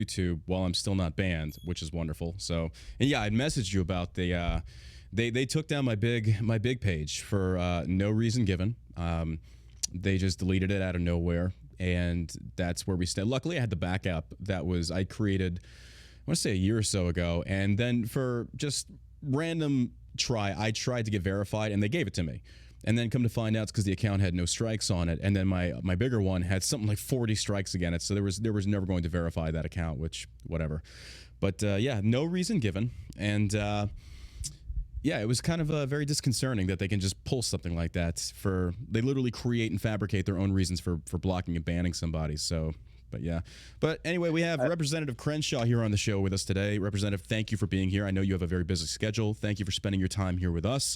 YouTube while I'm still not banned, which is wonderful. So, and yeah, I'd messaged you about they took down my big page for no reason given. They just deleted it out of nowhere, and that's where we stand. Luckily, I had the backup I created, I want to say a year or so ago, and then for just random I tried to get verified, and they gave it to me. And then come to find out, it's because the account had no strikes on it, and then my bigger one had something like 40 strikes against it. So there was never going to verify that account, which whatever. But yeah, no reason given, and yeah, it was kind of very disconcerting that they can just pull something like that. They literally create and fabricate their own reasons for blocking and banning somebody. So. But yeah. But anyway, we have Representative Crenshaw here on the show with us today. Representative, thank you for being here. I know you have a very busy schedule. Thank you for spending your time here with us.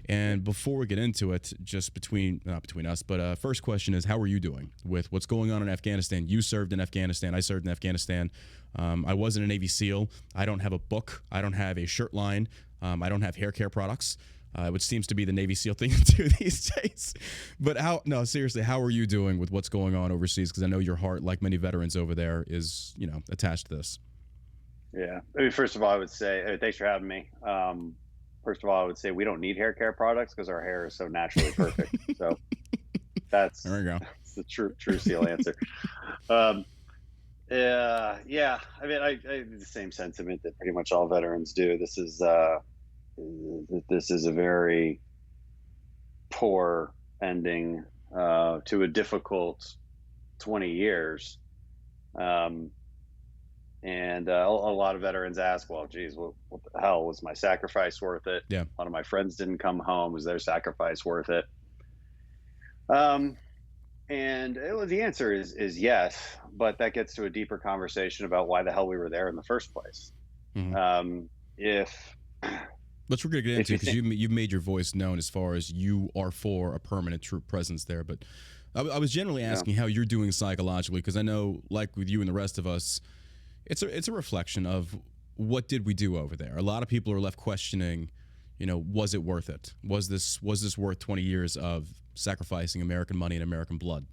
And before we get into it, just not between us, but first question is, how are you doing with what's going on in Afghanistan? You served in Afghanistan. I served in Afghanistan. I wasn't a Navy SEAL. I don't have a book. I don't have a shirt line. I don't have hair care products, which seems to be the Navy SEAL thing to do these days. But seriously, how are you doing with what's going on overseas? Because I know your heart, like many veterans over there, is, attached to this. Yeah. I mean, first of all, I would say, thanks for having me. First of all, I would say we don't need hair care products because our hair is so naturally perfect. So that's, there we go. That's the true SEAL answer. Yeah. I mean, I the same sentiment that pretty much all veterans do. This is a very poor ending to a difficult 20 years. And a lot of veterans ask, well, geez, what the hell, was my sacrifice worth it? Yeah. A lot of my friends didn't come home. Was their sacrifice worth it? The answer is yes, but that gets to a deeper conversation about why the hell we were there in the first place. Mm-hmm. Which we're going to get into, because you've made your voice known as far as you are for a permanent troop presence there. But I was generally asking how you're doing psychologically, because I know, like with you and the rest of us, it's a reflection of what did we do over there. A lot of people are left questioning, was it worth it? Was this worth 20 years of sacrificing American money and American blood?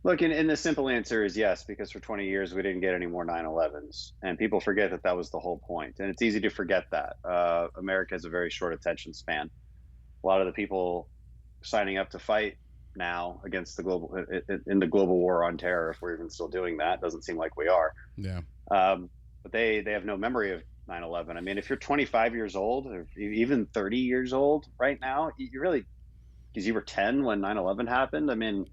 Look, and the simple answer is yes, because for 20 years we didn't get any more 9/11s, and people forget that was the whole point. And it's easy to forget that. America has a very short attention span. A lot of the people signing up to fight now against the global war on terror, if we're even still doing that, doesn't seem like we are. Yeah. But they have no memory of 9/11. I mean, if you're 25 years old or even 30 years old right now, you really, because you were 10 when 9/11 happened, I mean,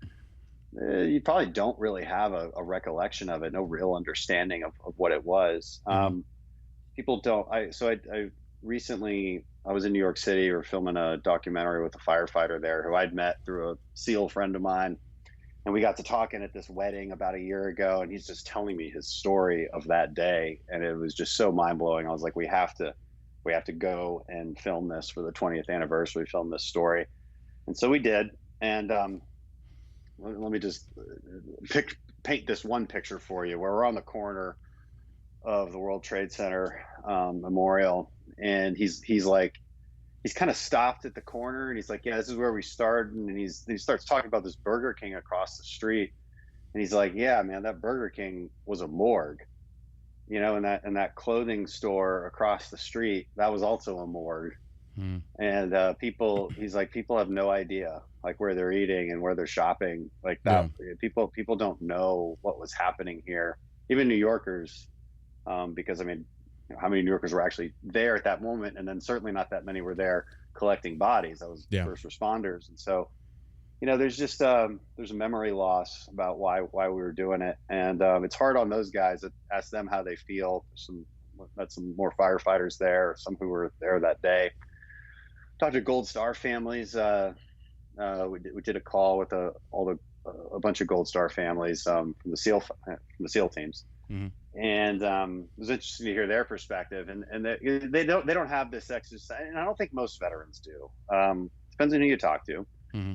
you probably don't really have a recollection of it, no real understanding of what it was. People don't. I recently, I was in New York City. We were filming a documentary with a firefighter there who I'd met through a SEAL friend of mine. And we got to talking at this wedding about a year ago, and he's just telling me his story of that day. And it was just so mind blowing. I was like, we have to go and film this for the 20th anniversary, film this story. And so we did. And let me just paint this one picture for you, where we're on the corner of the World Trade Center Memorial. And he's kind of stopped at the corner, and he's like, yeah, this is where we started. And he starts talking about this Burger King across the street. And he's like, yeah, man, that Burger King was a morgue, and that clothing store across the street, that was also a morgue. And people have no idea like where they're eating and where they're shopping like that. Yeah. People don't know what was happening here, even New Yorkers, because I mean, how many New Yorkers were actually there at that moment? And then certainly not that many were there collecting bodies. That was first responders. And so, there's just there's a memory loss about why we were doing it. And it's hard on those guys. Ask them how they feel. Met some more firefighters there, some who were there that day. Talked to Gold Star families. We did a call with a bunch of Gold Star families from the SEAL teams. Mm-hmm. And it was interesting to hear their perspective, and they don't have this exercise, and I don't think most veterans do. Depends on who you talk to. Mm-hmm.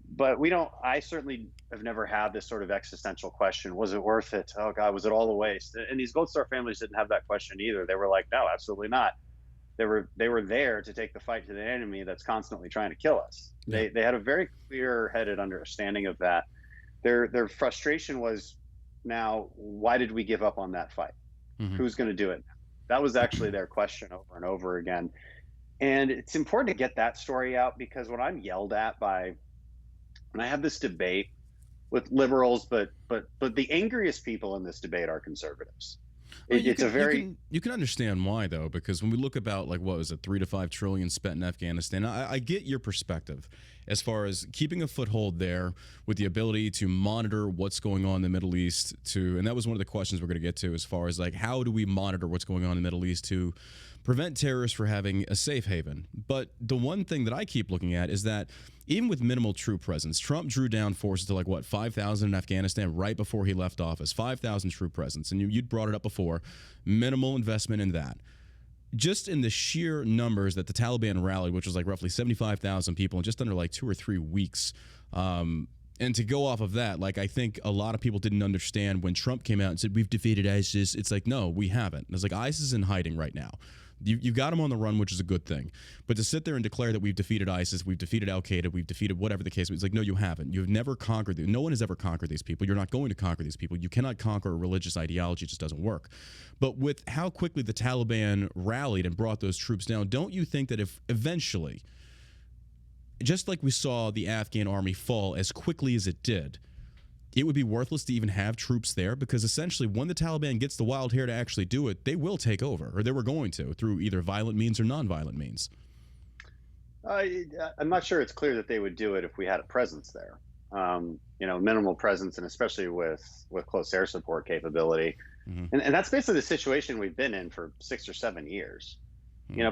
But I certainly have never had this sort of existential question: was it worth it? Oh God, was it all a waste? And these Gold Star families didn't have that question either. They were like, no, absolutely not. They were there to take the fight to the enemy that's constantly trying to kill us. Yeah. They had a very clear-headed understanding of that. Their frustration was Now, why did we give up on that fight? Hmm. Who's going to do it? That was actually their question over and over again. And it's important to get that story out, because when I'm yelled at by, when I have this debate with liberals, but the angriest people in this debate are conservatives. Well, It's a very, you can understand why though, because when we look about like what was it, 3 to 5 trillion spent in Afghanistan, I get your perspective as far as keeping a foothold there with the ability to monitor what's going on in the Middle East. And that was one of the questions we're going to get to as far as like how do we monitor what's going on in the Middle East to prevent terrorists from having a safe haven. But the one thing that I keep looking at is that even with minimal troop presence, Trump drew down forces to like what 5,000 in Afghanistan right before he left office. 5,000 troop presence, and you'd brought it up before. Minimal investment in that. Just in the sheer numbers that the Taliban rallied, which was like roughly 75,000 people in just under like 2 or 3 weeks. And to go off of that, like I think a lot of people didn't understand when Trump came out and said we've defeated ISIS. It's like no, we haven't. It's like ISIS is in hiding right now. You got them on the run, which is a good thing. But to sit there and declare that we've defeated ISIS, we've defeated Al Qaeda, we've defeated whatever the case is, it's like, no, you haven't. You've never conquered them. No one has ever conquered these people. You're not going to conquer these people. You cannot conquer a religious ideology. It just doesn't work. But with how quickly the Taliban rallied and brought those troops down, don't you think that if eventually, just like we saw the Afghan army fall as quickly as it did, it would be worthless to even have troops there? Because essentially when the Taliban gets the wild hair to actually do it, they will take over, or they were going to, through either violent means or non-violent means. I'm not sure it's clear that they would do it if we had a presence there. Minimal presence, and especially with close air support capability. And that's basically the situation we've been in for 6 or 7 years.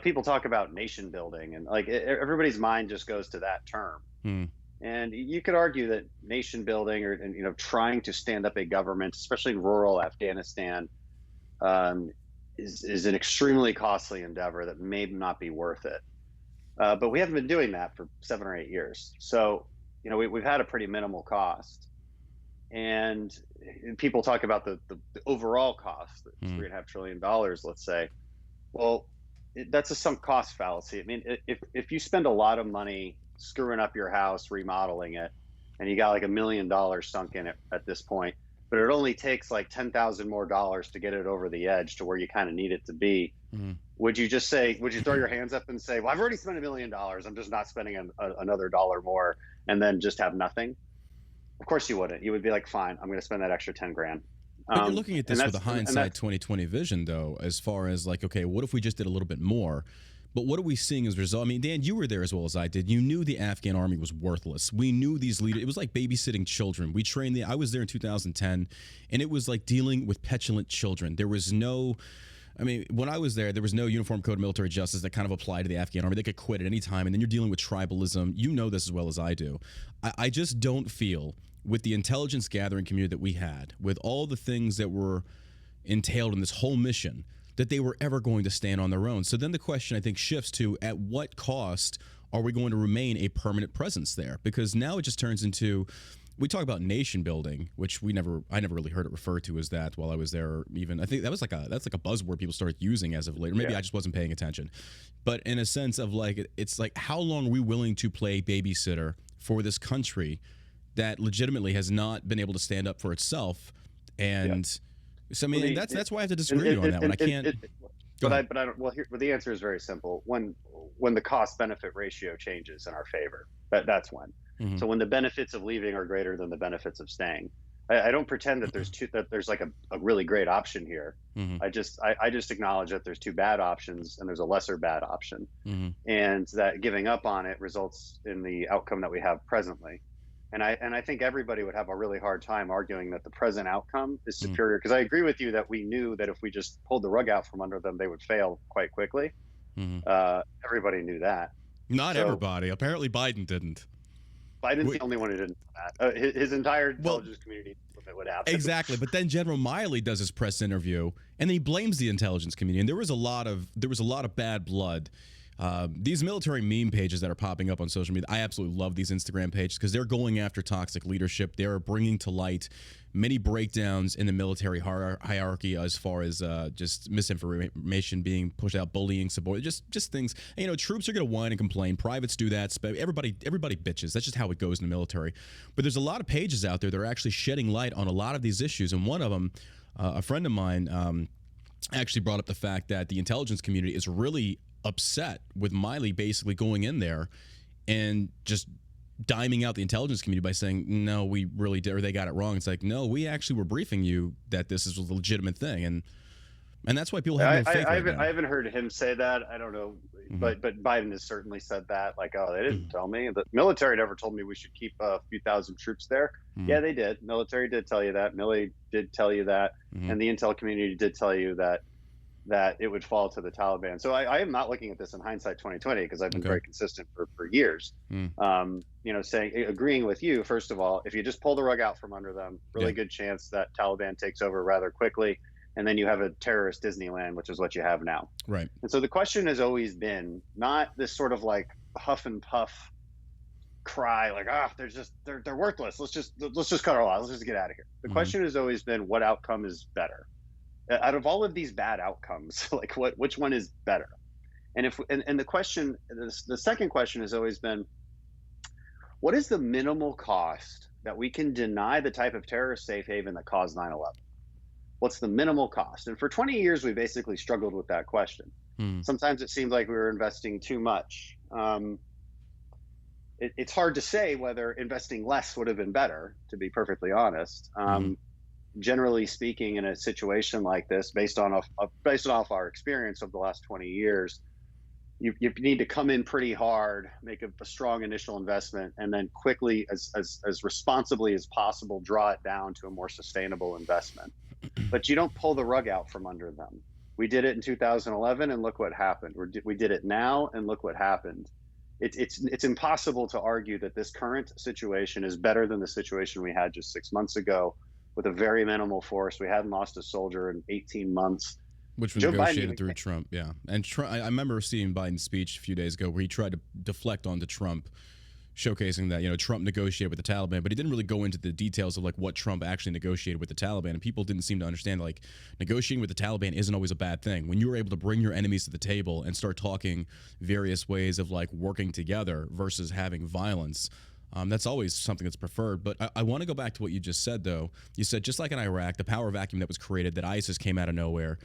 People talk about nation building, and like everybody's mind just goes to that term. And you could argue that nation building, or trying to stand up a government, especially in rural Afghanistan, is an extremely costly endeavor that may not be worth it. But we haven't been doing that for 7 or 8 years. So we've had a pretty minimal cost. And people talk about the overall cost, $3.5 trillion, let's say. Well, that's a sunk cost fallacy. I mean, if you spend a lot of money screwing up your house, remodeling it, and you got like $1 million sunk in it at this point, but it only takes like $10,000 more to get it over the edge to where you kind of need it to be. Would you throw your hands up and say, well, I've already spent $1 million, I'm just not spending another dollar more, and then just have nothing? Of course you wouldn't. You would be like, fine, I'm going to spend that extra 10 grand. But you're looking at this with a hindsight 2020 vision, though, as far as like, okay, what if we just did a little bit more? But what are we seeing as a result? I mean, Dan, you were there as well as I did. You knew the Afghan army was worthless. We knew these leaders. It was like babysitting children. We trained I was there in 2010, and it was like dealing with petulant children. There was no, I mean, when I was there was no uniform code of military justice that kind of applied to the Afghan army. They could quit at any time, and then you're dealing with tribalism. You know this as well as I do. I just don't feel, with the intelligence gathering community that we had, with all the things that were entailed in this whole mission, that they were ever going to stand on their own. So then the question, I think, shifts to, at what cost are we going to remain a permanent presence there? Because now it just turns into, we talk about nation building, which I never really heard it referred to as that while I was there. Even I think that's like a buzzword people started using as of later. Maybe I just wasn't paying attention. But in a sense of like, it's like, how long are we willing to play babysitter for this country that legitimately has not been able to stand up for itself? And so I mean, that's why I have to disagree on that one. I can't. But I don't. Well, the answer is very simple. When the cost benefit ratio changes in our favor, that's when. So when the benefits of leaving are greater than the benefits of staying. I don't pretend that there's like a really great option here. I just acknowledge that there's two bad options and there's a lesser bad option, and that giving up on it results in the outcome that we have presently. And I think everybody would have a really hard time arguing that the present outcome is superior, because I agree with you that we knew that if we just pulled the rug out from under them, they would fail quite quickly. Everybody knew that. Not everybody. Apparently Biden didn't. Biden's the only one who didn't know that. His entire intelligence community would happen. Exactly. But then General Miley does his press interview, and then he blames the intelligence community. And there was a lot of bad blood. These military meme pages that are popping up on social media, I absolutely love these Instagram pages because they're going after toxic leadership. They're bringing to light many breakdowns in the military hierarchy as far as just misinformation being pushed out, bullying, support, just things. And, you know, troops are going to whine and complain. Privates do that. Everybody bitches. That's just how it goes in the military. But there's a lot of pages out there that are actually shedding light on a lot of these issues. And one of them, a friend of mine actually brought up the fact that the intelligence community is really upset with Miley basically going in there and just diming out the intelligence community by saying, no, we really did, or they got it wrong. It's like, no, we actually were briefing you that this is a legitimate thing. And that's why people have no faith right now. I haven't heard him say that. I don't know. But Biden has certainly said that. Like, oh, they didn't tell me. The military never told me we should keep a few thousand troops there. Yeah, they did. Military did tell you that. Milley did tell you that. And the intel community did tell you that it would fall to the Taliban. So I am not looking at this in hindsight 2020 because I've been very consistent for years. You know, agreeing with you, first of all, if you just pull the rug out from under them, really good chance that Taliban takes over rather quickly. And then you have a terrorist Disneyland, which is what you have now. Right. And so the question has always been not this sort of like huff and puff cry, like, they're worthless. Let's just cut our losses. Let's just get out of here. The question has always been, what outcome is better? Out of all of these bad outcomes, like which one is better? And the question, the second question has always been, what is the minimal cost that we can deny the type of terrorist safe haven that caused 9/11? What's the minimal cost? And for 20 years, we basically struggled with that question. Sometimes it seemed like we were investing too much. It's hard to say whether investing less would have been better, to be perfectly honest. Generally speaking, in a situation like this, based on our experience of the last 20 years, you need to come in pretty hard, make a strong initial investment, and then quickly, as responsibly as possible, draw it down to a more sustainable investment. But you don't pull the rug out from under them. We did it in 2011, and look what happened. We did it now, and look what happened. It's impossible to argue that this current situation is better than the situation we had just 6 months ago, with a very minimal force. We hadn't lost a soldier in 18 months. Which was negotiated through Trump, yeah. And Trump, I remember seeing Biden's speech a few days ago where he tried to deflect onto Trump, showcasing that, you know, Trump negotiated with the Taliban, but he didn't really go into the details of like what Trump actually negotiated with the Taliban. And people didn't seem to understand, like, negotiating with the Taliban isn't always a bad thing. When you're able to bring your enemies to the table and start talking various ways of like working together versus having violence, that's always something that's preferred. But I want to go back to what you just said, though. You said, just like in Iraq, the power vacuum that was created, that ISIS came out of nowhere,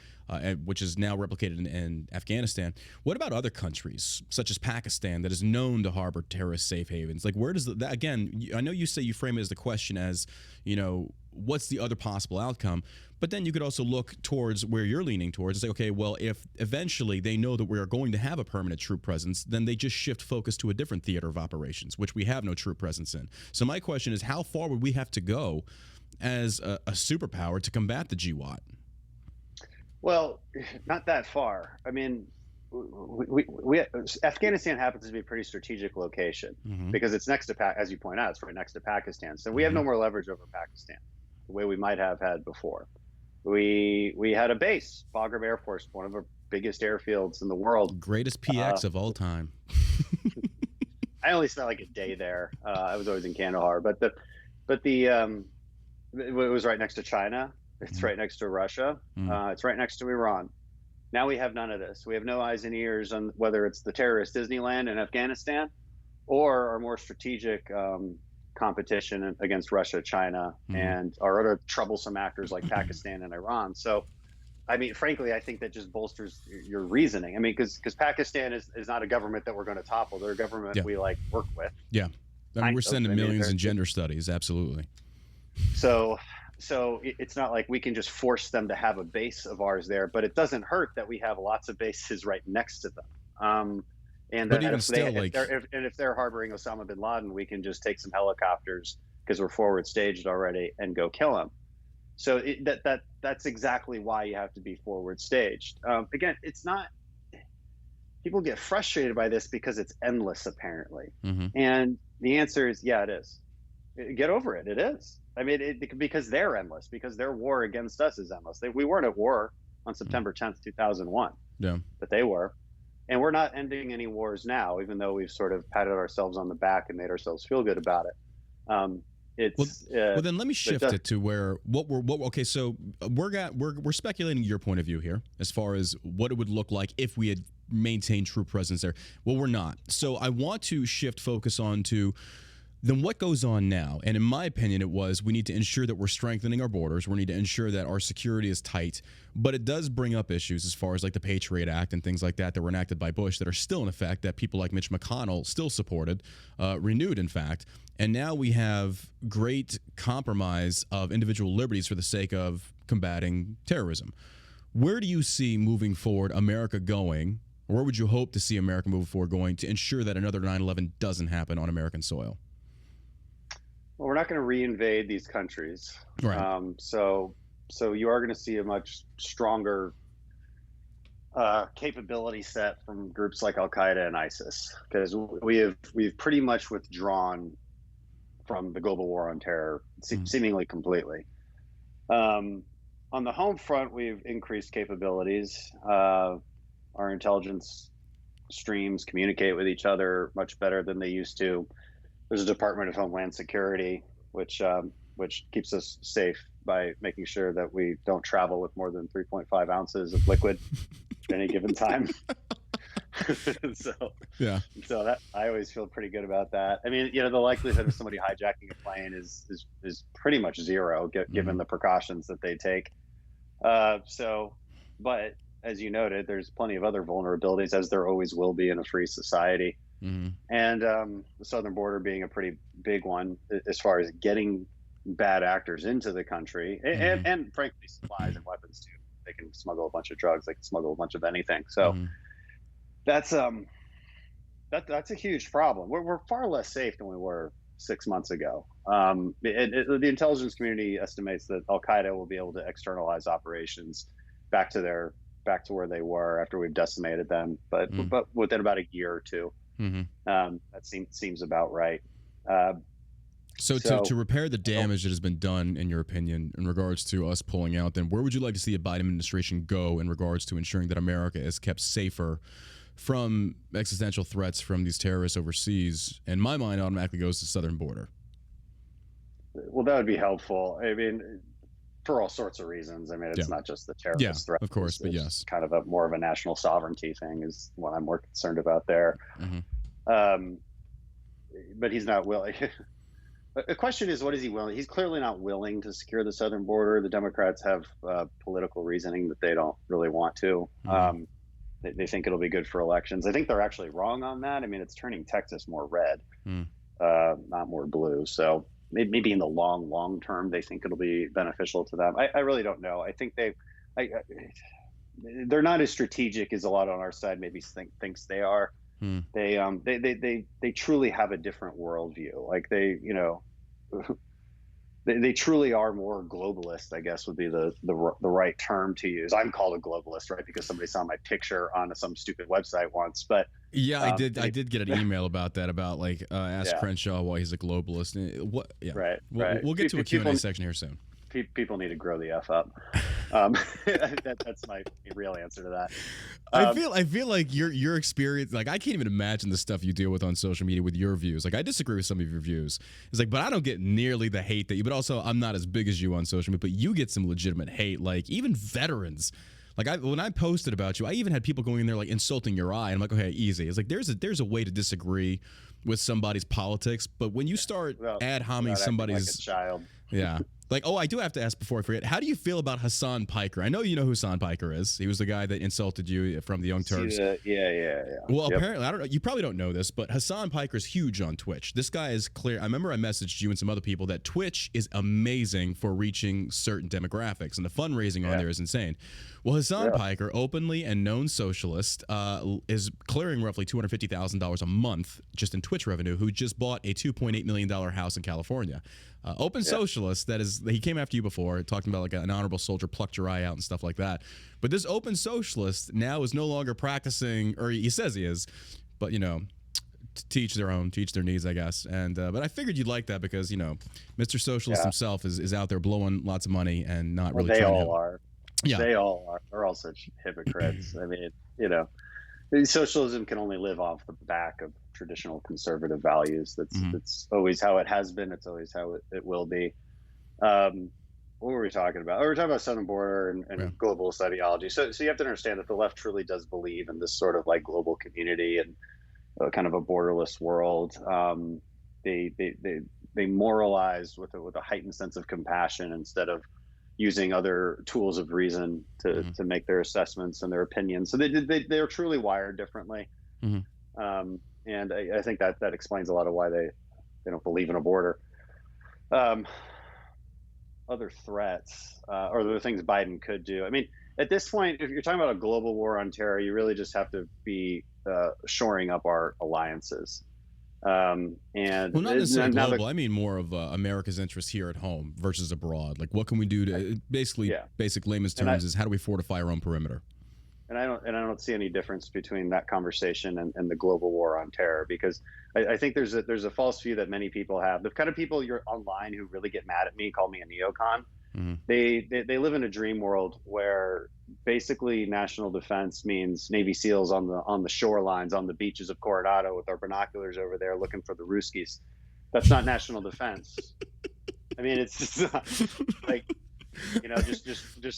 which is now replicated in Afghanistan. What about other countries, such as Pakistan, that is known to harbor terrorist safe havens? Like, where does that, again, I know you say you frame it as the question as, you know, what's the other possible outcome? But then you could also look towards where you're leaning towards and say, okay, well, if eventually they know that we are going to have a permanent troop presence, then they just shift focus to a different theater of operations, which we have no troop presence in. So my question is, how far would we have to go as a superpower to combat the GWAT? Well, not that far. I mean, Afghanistan happens to be a pretty strategic location because it's next to, as you point out, it's right next to Pakistan. So we have no more leverage over Pakistan the way we might have had before. We had a base, Bagram Air Force, one of the biggest airfields in the world. Greatest PX of all time. I only spent like a day there. I was always in Kandahar, but it was right next to China. It's right next to Russia. It's right next to Iran. Now we have none of this. We have no eyes and ears on whether it's the terrorist Disneyland in Afghanistan or our more strategic competition against Russia, China, and our other troublesome actors like Pakistan and Iran. So, I mean, frankly, I think that just bolsters your reasoning. I mean, because Pakistan is not a government that we're going to topple. They're a government we like work with. Yeah. I mean, we're sending millions in gender studies. Absolutely. So it's not like we can just force them to have a base of ours there, but it doesn't hurt that we have lots of bases right next to them. If they're harboring Osama bin Laden, we can just take some helicopters because we're forward staged already and go kill him. So that's exactly why you have to be forward staged. Again, it's not. People get frustrated by this because it's endless, apparently, and the answer is, yeah, it is. Get over it. It is. I mean, because they're endless, because their war against us is endless. We weren't at war on September 10th, 2001. Yeah. But they were. And we're not ending any wars now, even though we've sort of patted ourselves on the back and made ourselves feel good about it. it's well, then let me shift it to where okay, so we're speculating your point of view here as far as what it would look like if we had maintained true presence there. Well, we're not. So I want to shift focus on to then what goes on now. And in my opinion, it was we need to ensure that we're strengthening our borders. We need to ensure that our security is tight. But it does bring up issues as far as like the Patriot Act and things like that were enacted by Bush that are still in effect, that people like Mitch McConnell still supported, renewed, in fact. And now we have great compromise of individual liberties for the sake of combating terrorism. Where do you see moving forward America going? Or where would you hope to see America move forward going to ensure that another 9/11 doesn't happen on American soil? Well, we're not going to reinvade these countries. Right. So you are going to see a much stronger capability set from groups like Al Qaeda and ISIS, because we've pretty much withdrawn from the global war on terror, seemingly completely. On the home front, we've increased capabilities. Our intelligence streams communicate with each other much better than they used to. There's a Department of Homeland Security, which keeps us safe by making sure that we don't travel with more than 3.5 ounces of liquid at any given time. So that I always feel pretty good about that. I mean, the likelihood of somebody hijacking a plane is pretty much zero, given the precautions that they take. But as you noted, there's plenty of other vulnerabilities, as there always will be in a free society. And the southern border being a pretty big one as far as getting bad actors into the country, and frankly supplies and weapons too. They can smuggle a bunch of drugs, they can smuggle a bunch of anything. So that's a huge problem. We're far less safe than we were 6 months ago. The intelligence community estimates that Al Qaeda will be able to externalize operations back to where they were after we've decimated them, but within about a year or two. That seems about right. So to repair the damage that has been done, in your opinion, in regards to us pulling out, then where would you like to see a Biden administration go in regards to ensuring that America is kept safer from existential threats from these terrorists overseas? And my mind automatically goes to the southern border. Well, that would be helpful. I mean, for all sorts of reasons. I mean, it's not just the terrorist threat. Of course, but yes. Kind of more of a national sovereignty thing is what I'm more concerned about there. But he's not willing. The question is, what is he willing? He's clearly not willing to secure the southern border. The Democrats have political reasoning that they don't really want to. They think it'll be good for elections. I think they're actually wrong on that. I mean, it's turning Texas more red, not more blue. So maybe in the long term, they think it'll be beneficial to them. I really don't know. I think they're not as strategic as a lot on our side maybe thinks they are. They truly have a different worldview. Like they truly are more globalist, I guess would be the right term to use. I'm called a globalist, right? Because somebody saw my picture on some stupid website once. But yeah, I did get an email about that, about like ask Crenshaw why he's a globalist. What? Yeah, right. We'll get to a Q&A section here soon. People need to grow the F up. That's my real answer to that. I feel like your experience, like I can't even imagine the stuff you deal with on social media with your views. Like I disagree with some of your views. It's like, but I don't get nearly the hate that you, but also I'm not as big as you on social media, but you get some legitimate hate, like even veterans. Like when I posted about you, I even had people going in there like insulting your eye. And I'm like, okay, easy. It's like there's a way to disagree with somebody's politics, but when you start ad homing somebody's like a child. Yeah. Like, I do have to ask before I forget. How do you feel about Hassan Piker? I know you know who Hassan Piker is. He was the guy that insulted you from the Young Turks. Yeah. Well, apparently, I don't know. You probably don't know this, but Hassan Piker is huge on Twitch. This guy is clear. I remember I messaged you and some other people that Twitch is amazing for reaching certain demographics, and the fundraising on there is insane. Well, Hassan Piker, openly and known socialist, is clearing roughly $250,000 a month just in Twitch revenue, who just bought a $2.8 million house in California. Open socialist, that is, he came after you before, talking about like an honorable soldier plucked your eye out and stuff like that. But this open socialist now is no longer practicing, or he says he is, but teach their needs, I guess. And but I figured you'd like that because Mr. Socialist himself is out there blowing lots of money and not really. They trying all to are. Yeah, they all are. They're all such hypocrites. I mean, Socialism can only live off the back of traditional conservative values. Mhm. That's always how it has been. It's always how it will be. Um, what were we talking about? Oh, we were talking about southern border Yeah. and globalist ideology. So you have to understand that the left truly does believe in this sort of like global community and kind of a borderless world. They, they they they moralize with a heightened sense of compassion instead of using other tools of reason Mhm. to make their assessments and their opinions. So they're truly wired differently, Mhm. and I think that that explains a lot of why they don't believe in a border. Um, Other threats or the things Biden could do. I mean, at this point, if you're talking about a global war on terror, you really just have to be shoring up our alliances. Well, not necessarily Now the global. I mean more of America's interests here at home versus abroad. Like, what can we do to basically yeah, basic layman's and terms is how do we fortify our own perimeter? I don't see any difference between that conversation and the global war on terror because I think there's a false view that many people have. The kind of people you're online who really get mad at me, call me a neocon. Hmm. They live in a dream world where basically national defense means Navy SEALs on the shorelines on the beaches of Coronado with our binoculars over there looking for the Ruskies. That's not national defense. I mean, it's just not,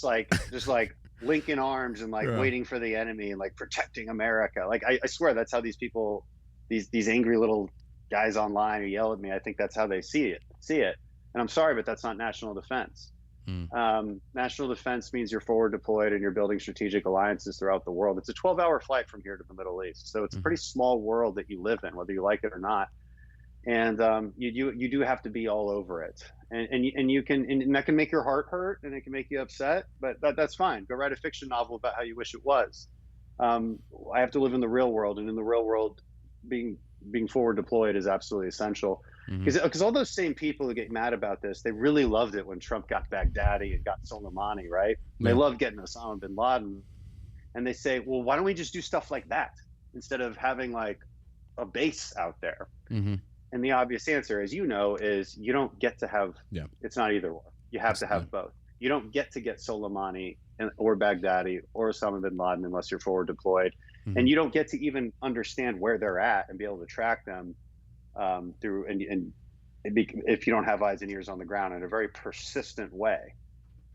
like just like linking arms and like Yeah. waiting for the enemy and like protecting America. Like I swear that's how these people, these angry little guys online who yell at me. I think that's how they see it. And I'm sorry, but that's not national defense. Mm. National defense means you're forward deployed and you're building strategic alliances throughout the world. It's a 12-hour flight from here to the Middle East, so it's a Hmm. pretty small world that you live in, whether you like it or not. And you do have to be all over it, and you can and that can make your heart hurt and it can make you upset, but that's fine. Go write a fiction novel about how you wish it was. Um, I have to live in the real world, and in the real world, being being forward deployed is absolutely essential. Hmm. Because all those same people who get mad about this, they really loved it when Trump got Baghdadi and got Soleimani, right? And they Yeah. loved getting Osama bin Laden, and they say, well, why don't we just do stuff like that instead of having like a base out there? Hmm. And the obvious answer, as you know, is you don't get to have. Yeah. It's not either or. You have to Yeah. have both. You don't get to get Soleimani or Baghdadi or Osama bin Laden unless you're forward deployed, Hmm. and you don't get to even understand where they're at and be able to track them through if you don't have eyes and ears on the ground in a very persistent way.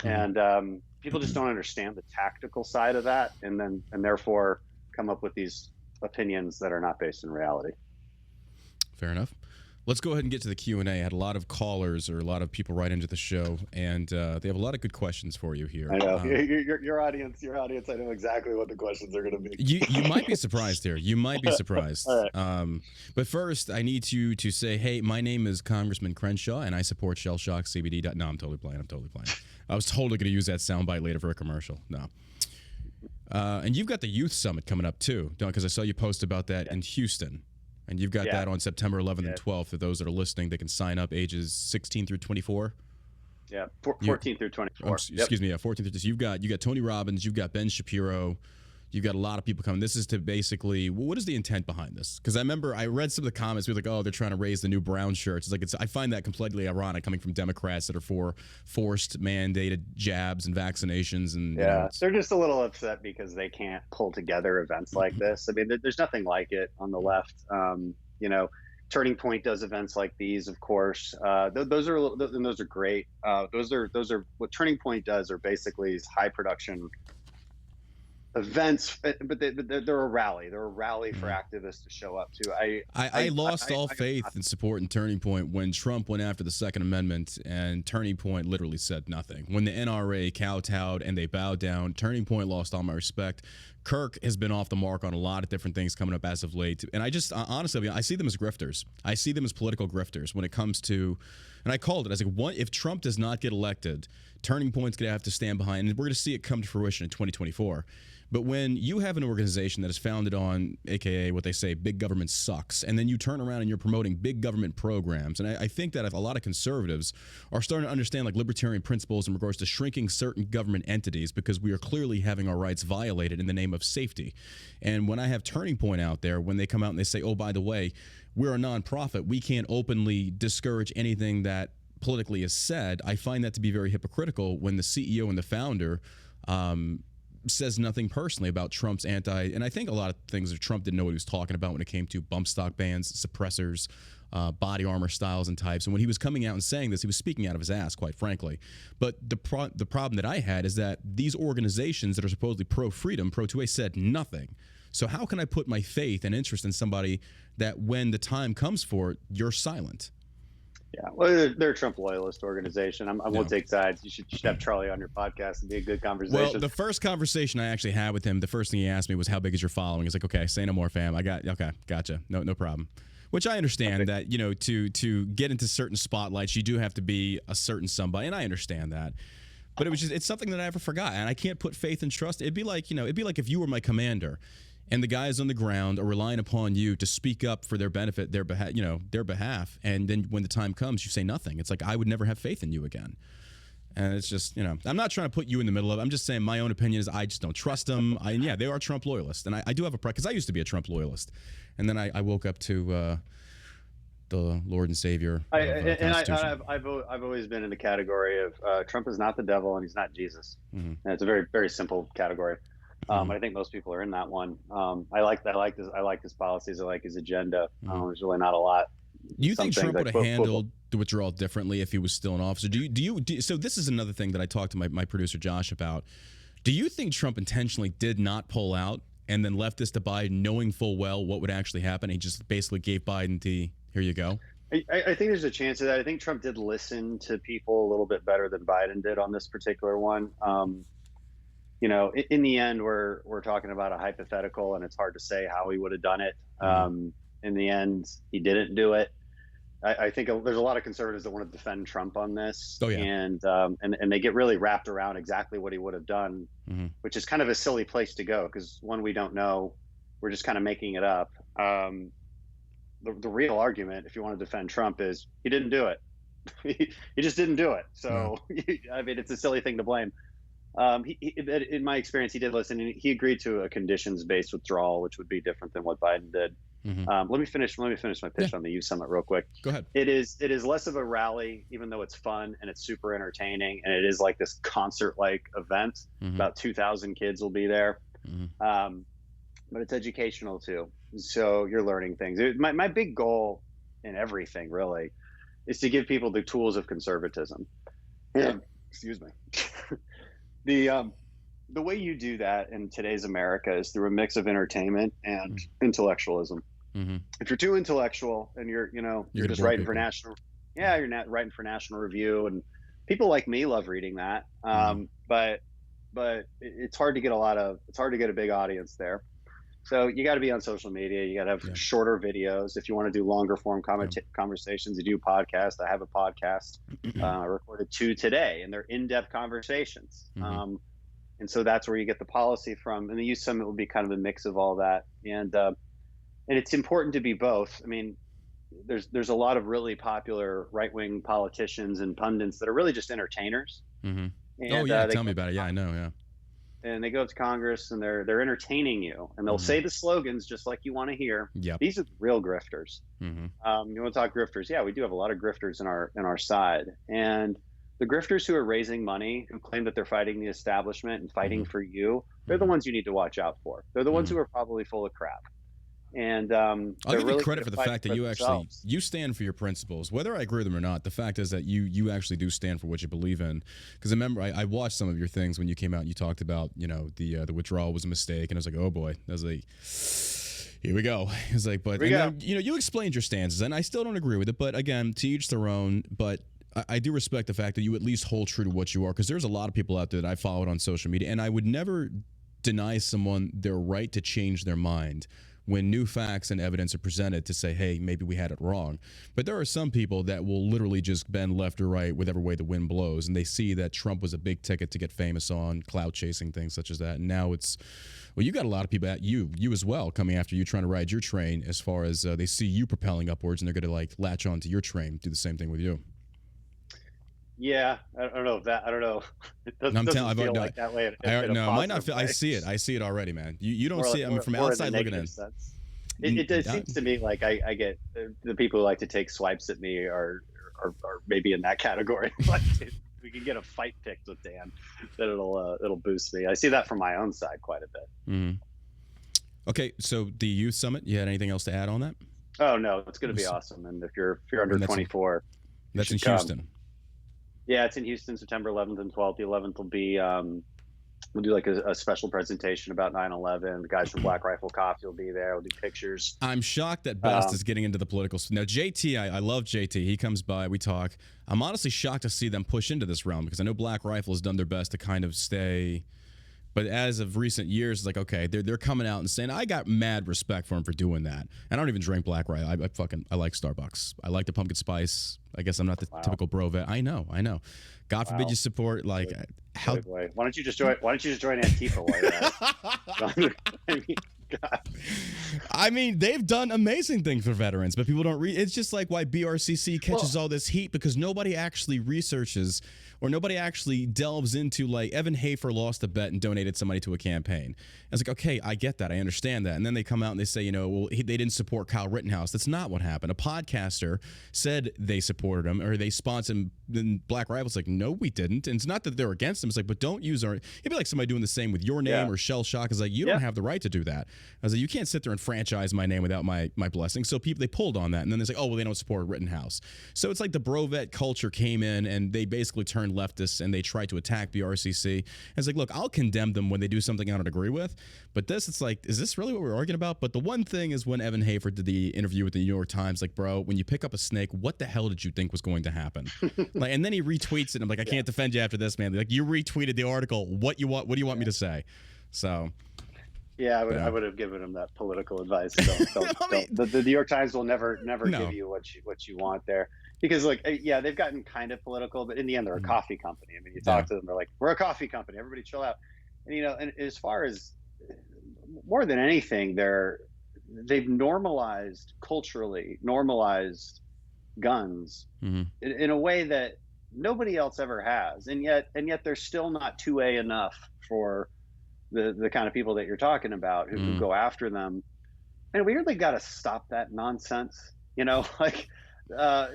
Hmm. And people just don't understand the tactical side of that, and therefore come up with these opinions that are not based in reality. Fair enough. Let's go ahead and get to the Q&A. I had a lot of callers or a lot of people write into the show, and they have a lot of good questions for you here. I know your audience. I know exactly what the questions are going to be. You might be surprised here. You might be surprised. All right. But first, I need you to say, hey, my name is Congressman Crenshaw, and I support Shell Shock CBD. No, I'm totally playing. I was totally going to use that soundbite later for a commercial. No. And you've got the Youth Summit coming up, too, because I saw you post about that in Houston. And you've got that on September 11th and 12th. For those that are listening, they can sign up ages 16 through 24. Yeah, 14 through 24. Excuse me, 14 through. So you've got Tony Robbins, you've got Ben Shapiro, you've got a lot of people coming. This is to basically, what is the intent behind this? Because I remember I read some of the comments. We were like, oh, they're trying to raise the new brown shirts. I find that completely ironic coming from Democrats that are for forced mandated jabs and vaccinations. And they're just a little upset because they can't pull together events like this. I mean, there's nothing like it on the left. Turning Point does events like these, of course. Those are great. Those are what Turning Point does are basically high production events, but they're a rally. They're a rally for activists to show up to. I lost all faith and support in Turning Point when Trump went after the Second Amendment, and Turning Point literally said nothing. When the NRA kowtowed and they bowed down, Turning Point lost all my respect. Kirk has been off the mark on a lot of different things coming up as of late. And I just, honestly, I see them as grifters. I see them as political grifters when it comes to, and I called it, I was like, what if Trump does not get elected, Turning Point's going to have to stand behind, and we're going to see it come to fruition in 2024. But when you have an organization that is founded on, AKA what they say, big government sucks, and then you turn around and you're promoting big government programs, and I think that a lot of conservatives are starting to understand like libertarian principles in regards to shrinking certain government entities because we are clearly having our rights violated in the name of safety. And when I have Turning Point out there, when they come out and they say, oh, by the way, we're a nonprofit, we can't openly discourage anything that politically is said, I find that to be very hypocritical when the CEO and the founder says nothing personally about Trump's and I think a lot of things that Trump didn't know what he was talking about when it came to bump stock bans, suppressors, body armor styles and types. And when he was coming out and saying this, he was speaking out of his ass, quite frankly. But the problem that I had is that these organizations that are supposedly pro-freedom, pro-2A, said nothing. So how can I put my faith and interest in somebody that when the time comes for it, you're silent? Yeah, well, they're a Trump loyalist organization. I won't take sides. You should have Charlie on your podcast and be a good conversation. Well, the first conversation I actually had with him, the first thing he asked me was, "How big is your following?" He's like, "Okay, say no more, fam. Okay, gotcha. No problem." Which I understand that, you know, to get into certain spotlights, you do have to be a certain somebody, and I understand that. But it's something that I never forgot, and I can't put faith and trust. It'd be like if you were my commander, and the guys on the ground are relying upon you to speak up for their benefit, their behalf, and then when the time comes, you say nothing. It's like I would never have faith in you again. And it's just, I'm not trying to put you in the middle of it. I'm just saying my own opinion is I just don't trust them. They are Trump loyalists, and I do have because I used to be a Trump loyalist, and then I woke up to the Lord and Savior. I've always been in the category of Trump is not the devil and he's not Jesus. Mm-hmm. And it's a very, very simple category. I think most people are in that one. I like his policies. I like his agenda. There's really not a lot. Do you think Trump would have handled the withdrawal differently if he was still in office? Or so this is another thing that I talked to my producer Josh about. Do you think Trump intentionally did not pull out and then left this to Biden, knowing full well what would actually happen? He just basically gave Biden the here you go. I think there's a chance of that. I think Trump did listen to people a little bit better than Biden did on this particular one. In the end, we're talking about a hypothetical, and it's hard to say how he would have done it. In the end, he didn't do it. I think there's a lot of conservatives that want to defend Trump on this, and they get really wrapped around exactly what he would have done, which is kind of a silly place to go because one, we don't know, we're just kind of making it up. The real argument, if you want to defend Trump, is he didn't do it. He just didn't do it. So I mean, it's a silly thing to blame. In my experience, he did listen, and he agreed to a conditions-based withdrawal, which would be different than what Biden did. Let me finish my pitch on the youth summit real quick. Go ahead. It is less of a rally, even though it's fun and it's super entertaining, and it is like this concert-like event. About 2,000 kids will be there, but it's educational too. So you're learning things. My big goal in everything really is to give people the tools of conservatism. Excuse me. The way you do that in today's America is through a mix of entertainment and intellectualism. If you're too intellectual and you're just writing for you're not writing for National Review, and people like me love reading that. But it's hard to get a big audience there. So you got to be on social media. You got to have shorter videos. If you want to do longer form conversations, you do podcasts. I have a podcast. I recorded 2 today, and they're in-depth conversations. And so that's where you get the policy from. And the Youth Summit will be kind of a mix of all that. And it's important to be both. I mean, there's a lot of really popular right-wing politicians and pundits that are really just entertainers. And, tell me about it. Yeah, I know. Yeah. And they go to Congress and they're entertaining you, and they'll say the slogans just like you want to hear. These are real grifters. You want to talk grifters? Yeah, we do have a lot of grifters in our side, and the grifters who are raising money, who claim that they're fighting the establishment and fighting for you, they're the ones you need to watch out for. They're the ones who are probably full of crap. And I'll give you credit for the fact that you stand for your principles, whether I agree with them or not. The fact is that you actually do stand for what you believe in. Because I remember I watched some of your things when you came out and you talked about the withdrawal was a mistake, and I was like, oh boy, I was like, here we go. It's like, but you explained your stances, and I still don't agree with it. But again, to each their own. But I do respect the fact that you at least hold true to what you are, because there's a lot of people out there that I followed on social media, and I would never deny someone their right to change their mind when new facts and evidence are presented to say, hey, maybe we had it wrong. But there are some people that will literally just bend left or right whichever way the wind blows, and they see that Trump was a big ticket to get famous on, clout chasing, things such as that. And now you got a lot of people at you as well, coming after you, trying to ride your train, as far as they see you propelling upwards, and they're going to latch onto your train, do the same thing with you. Yeah, I don't know. It doesn't feel like that way. It might not feel. I see it already, man. You don't see it. I mean, from outside looking in. It seems to me like I get the people who like to take swipes at me are maybe in that category. Like, we can get a fight picked with Dan, that it'll boost me. I see that from my own side quite a bit. Mm-hmm. Okay, so the youth summit. You had anything else to add on that? Oh no, it's going to be awesome. And if you're under 24, that's in Houston. Yeah, it's in Houston, September 11th and 12th. The 11th will be we'll do like a special presentation about 9/11. The guys from Black Rifle Coffee will be there. We'll do pictures. I'm shocked that Best is getting into the political. Now, JT, I love JT. He comes by, we talk. I'm honestly shocked to see them push into this realm because I know Black Rifle has done their best to kind of stay. But as of recent years, it's like, okay, they're coming out and saying, I got mad respect for them for doing that. And I don't even drink Black Rifle. I like Starbucks. I like the pumpkin spice. I guess I'm not the typical bro vet. I know. God forbid you support like how. Why don't you just join Antifa while you're at it? I mean, God. I mean, they've done amazing things for veterans, but people don't read. It's just like why BRCC catches all this heat because nobody actually researches or nobody actually delves into, like, Evan Hafer lost a bet and donated some money to a campaign. I was like, okay, I get that. I understand that. And then they come out and they say, well, they didn't support Kyle Rittenhouse. That's not what happened. A podcaster said they supported him or they sponsored him. Then Black Rifle's like, no, we didn't. And it's not that they're against him. It's like, but don't use our. It'd be like somebody doing the same with your name or Shell Shock. It's like, you don't have the right to do that. I was like, you can't sit there and franchise my name without my blessing. So people, they pulled on that. And then they're like, oh, well, they don't support Rittenhouse. So it's like the bro-vet culture came in and they basically turned leftists and they tried to attack BRCC. And it's like, look, I'll condemn them when they do something I don't agree with. But this, it's like, is this really what we're arguing about? But the one thing is when Evan Hafer did the interview with the New York Times, like, bro, when you pick up a snake, what the hell did you think was going to happen? Like, and then he retweets it. And I'm like, I can't defend you after this, man. Like, you retweeted the article. What do you want me to say? So. Yeah, I would have given him that political advice. The New York Times will never give you what you want there. Because, like, they've gotten kind of political, but in the end, they're a coffee company. I mean, you talk to them, they're like, we're a coffee company. Everybody chill out. And, and as far as more than anything, they've culturally normalized guns in a way that nobody else ever has. And yet they're still not 2A enough for the kind of people that you're talking about who go after them. And we really got to stop that nonsense. Like, I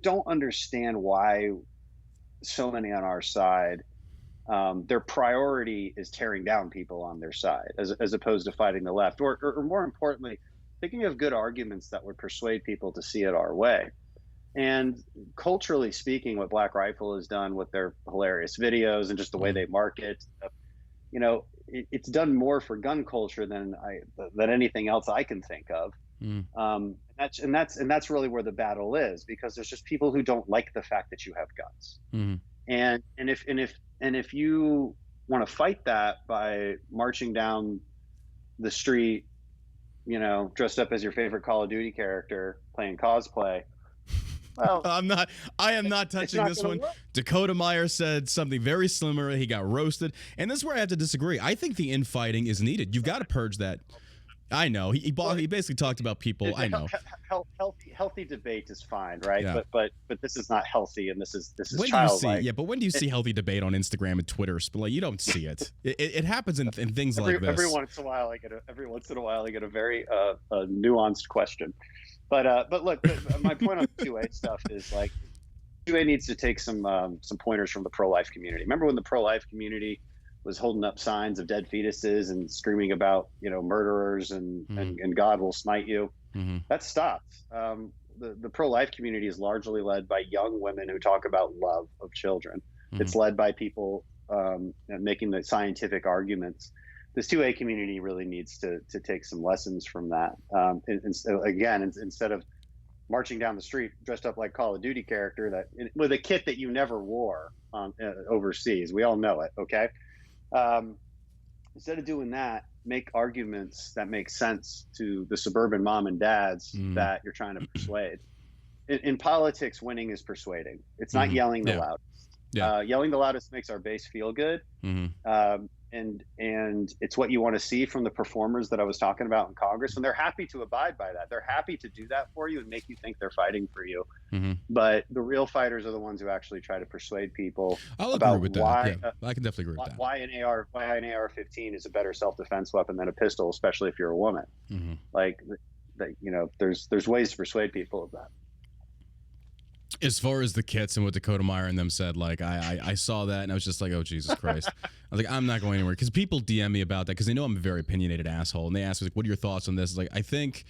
don't understand why so many on our side, their priority is tearing down people on their side as opposed to fighting the left, or more importantly, thinking of good arguments that would persuade people to see it our way. And culturally speaking, what Black Rifle has done with their hilarious videos and just the way they market, it's done more for gun culture than anything else I can think of. That's really where the battle is, because there's just people who don't like the fact that you have guns. And if you want to fight that by marching down the street, dressed up as your favorite Call of Duty character, playing cosplay. Well, I am not touching this one. Work. Dakota Meyer said something very similar. He got roasted. And this is where I have to disagree. I think the infighting is needed. You've got to purge that. I know. He basically talked about people. I know. Healthy debate is fine, right? Yeah. But this is not healthy, and this is when childlike. Yeah, but when do you see healthy debate on Instagram and Twitter? Like, you don't see it. It happens in things like this. Every once in a while, I get a very nuanced question. But look, my point on the 2A stuff is, like, 2A needs to take some pointers from the pro-life community. Remember when the pro-life community was holding up signs of dead fetuses and screaming about murderers and God will smite you? That stopped. The pro-life community is largely led by young women who talk about love of children. It's led by people making the scientific arguments. This 2A community really needs to take some lessons from that. Instead of marching down the street dressed up like Call of Duty character with a kit that you never wore overseas, we all know it. Okay. Instead of doing that, make arguments that make sense to the suburban mom and dads that you're trying to persuade. In politics, winning is persuading. It's not yelling the loudest. Yelling the loudest makes our base feel good. And it's what you want to see from the performers that I was talking about in Congress, and they're happy to abide by that. They're happy to do that for you and make you think they're fighting for you. But the real fighters are the ones who actually try to persuade people about why. I can definitely agree with that. Why an AR-15 is a better self-defense weapon than a pistol, especially if you're a woman. Like, there's ways to persuade people of that. As far as the kits and what Dakota Meyer and them said, like I saw that and I was just like, oh Jesus Christ! I was like, I'm not going anywhere because people DM me about that because they know I'm a very opinionated asshole, and they ask me like, what are your thoughts on this? It's like I think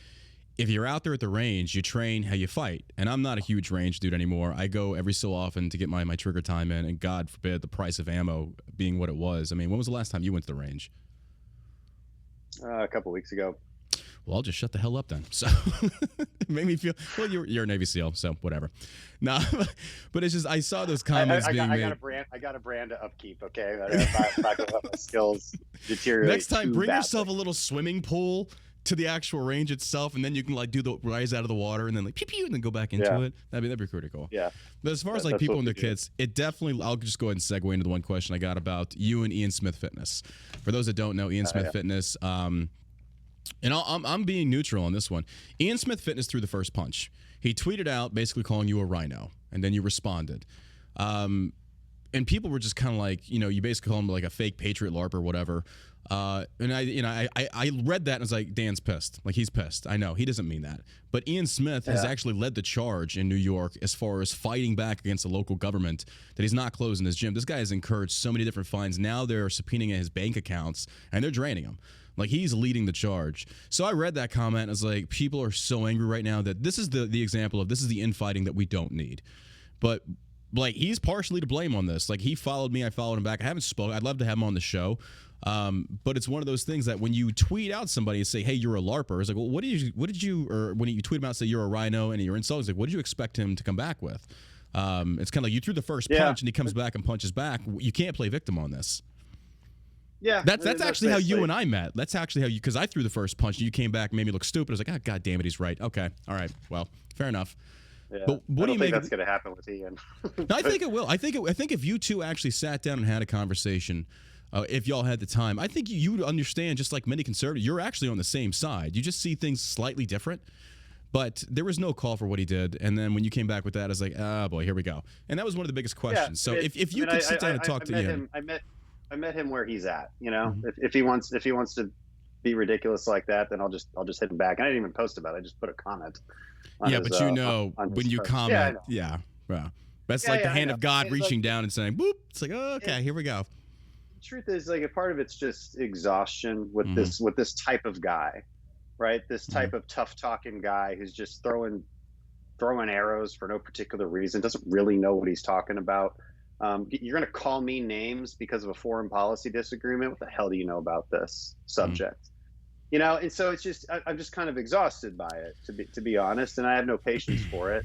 if you're out there at the range, you train how you fight, and I'm not a huge range dude anymore. I go every so often to get my trigger time in, and God forbid the price of ammo being what it was. I mean, when was the last time you went to the range? A couple weeks ago. Well, I'll just shut the hell up then. So it made me feel, well, you're a Navy SEAL, so whatever. No, but it's just, I saw those comments being made. I got a brand to upkeep, okay? I'm not going to let my skills deteriorate. Next time, bring badly. yourself a little swimming pool to the actual range itself, and then you can like do the rise out of the water and then like pew pew and then go back into it. That'd be pretty cool. Yeah. But as far as like people and their kids, it definitely, I'll just go ahead and segue into the one question I got about you and Ian Smith Fitness. For those that don't know, Ian Smith Fitness, and I'm being neutral on this one. Ian Smith Fitness threw the first punch. He tweeted out basically calling you a rhino, and then you responded. And people were just kind of like, you know, you basically call him like a fake patriot LARP or whatever. And I read that and I was like, Dan's pissed. Like, he's pissed. I know he doesn't mean that. But Ian Smith has actually led the charge in New York as far as fighting back against the local government that he's not closing his gym. This guy has encouraged so many different fines. Now they're subpoenaing his bank accounts and they're draining him. Like, he's leading the charge. So I read that comment and I was like, people are so angry right now that this is the example of this is the infighting that we don't need. But like, he's partially to blame on this. Like, he followed me, I followed him back. I haven't spoken. I'd love to have him on the show. But it's one of those things that when you tweet out somebody and say, hey, you're a LARPer, it's like, well, what did you, or when you tweet him out and say you're a rhino and you're insulting, it's like, what did you expect him to come back with? It's kind of like you threw the first punch and he comes back and punches back. You can't play victim on this. Yeah, that's actually how you and I met. That's actually how you, because I threw the first punch and you came back and made me look stupid. I was like, oh, God damn it, he's right. Okay, all right, well, fair enough. Yeah. But what do you think that's going to happen with Ian? No, I think it will. I think if you two actually sat down and had a conversation, if y'all had the time, I think you would understand. Just like many conservatives, you're actually on the same side. You just see things slightly different. But there was no call for what he did, and then when you came back with that, I was like, oh boy, here we go. And that was one of the biggest questions. So if you could sit down and talk to him, I met him where he's at. You know, if he wants to be ridiculous like that, then I'll just hit him back. And I didn't even post about it. I just put a comment. Yeah, but you know, when you comment, that's like the hand of God reaching down and saying, boop. It's like, oh, okay, here we go. The truth is, like, a part of it's just exhaustion with this type of guy, right? This type of tough talking guy who's just throwing arrows for no particular reason, doesn't really know what he's talking about. You're going to call me names because of a foreign policy disagreement. What the hell do you know about this subject? You know, and so it's just, I'm just kind of exhausted by it, to be honest, and I have no patience for it.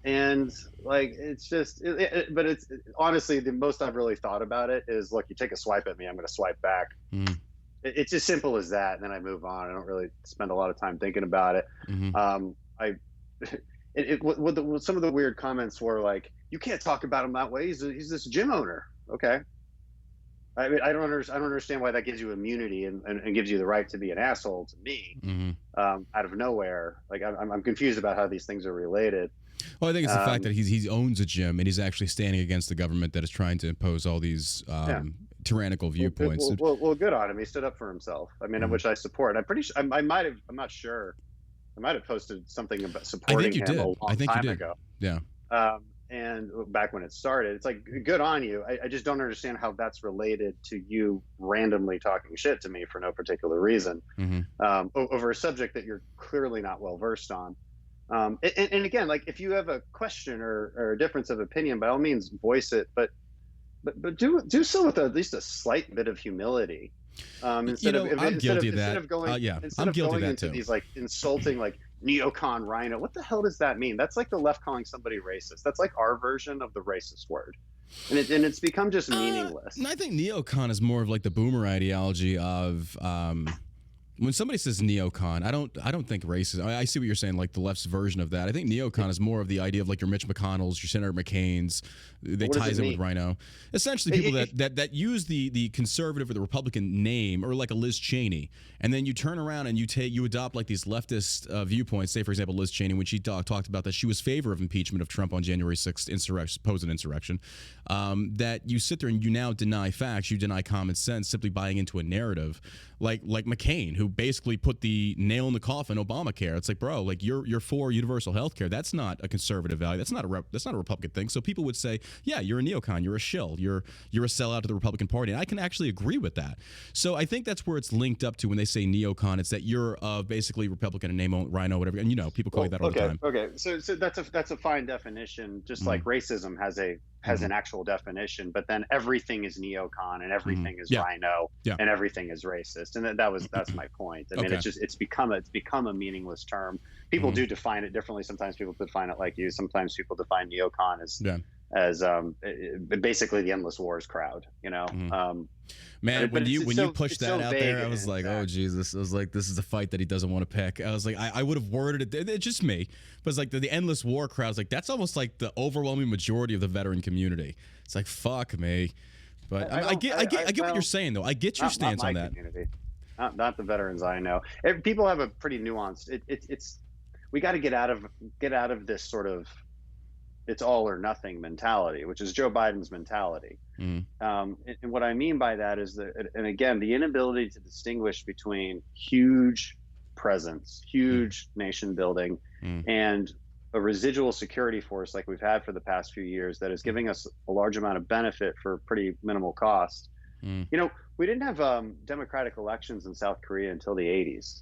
And like, it's just, but it's honestly, the most I've really thought about it is, look, you take a swipe at me, I'm going to swipe back. It's as simple as that. And then I move on. I don't really spend a lot of time thinking about it. Some of the weird comments were like, you can't talk about him that way. He's this gym owner. Okay. I mean, I don't understand why that gives you immunity and gives you the right to be an asshole to me out of nowhere. Like, I'm confused about how these things are related. Well, I think it's the fact that he owns a gym and he's actually standing against the government that is trying to impose all these tyrannical viewpoints. Well, good on him. He stood up for himself. I mean, which I support. I'm pretty sure. I might have. I'm not sure. I might have posted something about supporting him a long time ago. Yeah. And back when it started, it's like, good on you. I just don't understand how that's related to you randomly talking shit to me for no particular reason over a subject that you're clearly not well versed on. And again, like, if you have a question or a difference of opinion, by all means voice it, but do so with at least a slight bit of humility. I'm guilty of that. I'm guilty of that too. These like insulting, like, neocon rhino. What the hell does that mean? That's like the left calling somebody racist. That's like our version of the racist word, and it's become just meaningless. And I think neocon is more of like the boomer ideology of when somebody says neocon, I don't think racist. I see what you're saying, like the left's version of that. I think neocon is more of the idea of like your Mitch McConnells, your Senator McCain's. They ties in with rhino. Essentially, people that use the conservative or the Republican name, or like a Liz Cheney, and then you turn around and you adopt like these leftist viewpoints. Say, for example, Liz Cheney, when she talked about that she was favor of impeachment of Trump on January 6th, supposed insurrection. That you sit there and you now deny facts, you deny common sense, simply buying into a narrative, like McCain, who who basically put the nail in the coffin, Obamacare. It's like, bro, like you're for universal health care. That's not a conservative value. That's not a Republican thing. So people would say, yeah, you're a neocon, you're a shill, you're a sellout to the Republican Party. And I can actually agree with that. So I think that's where it's linked up to when they say neocon. It's that you're basically Republican and name rhino, whatever. And people call you that all the time. Okay. So that's a fine definition, just like racism has an actual definition, but then everything is neocon and everything is rhino and everything is racist. And that's my point. I mean, it's become a meaningless term. People do define it differently. Sometimes people define it like you. Sometimes people define neocon as basically the endless wars crowd, Man, when you pushed that out there, I was like, oh Jesus! I was like, this is a fight that he doesn't want to pick. I was like, I would have worded it. It's just me, but it's like the endless war crowd. It's like that's almost like the overwhelming majority of the veteran community. It's like fuck me, but I get what you're saying though. I get your stance on that. Community. Not the veterans I know. People have a pretty nuanced. It's we got to get out of this sort of it's all or nothing mentality, which is Joe Biden's mentality. And what I mean by that is that, and again, the inability to distinguish between huge presence, huge nation building, and a residual security force like we've had for the past few years that is giving us a large amount of benefit for pretty minimal cost. We didn't have democratic elections in South Korea until the 80s.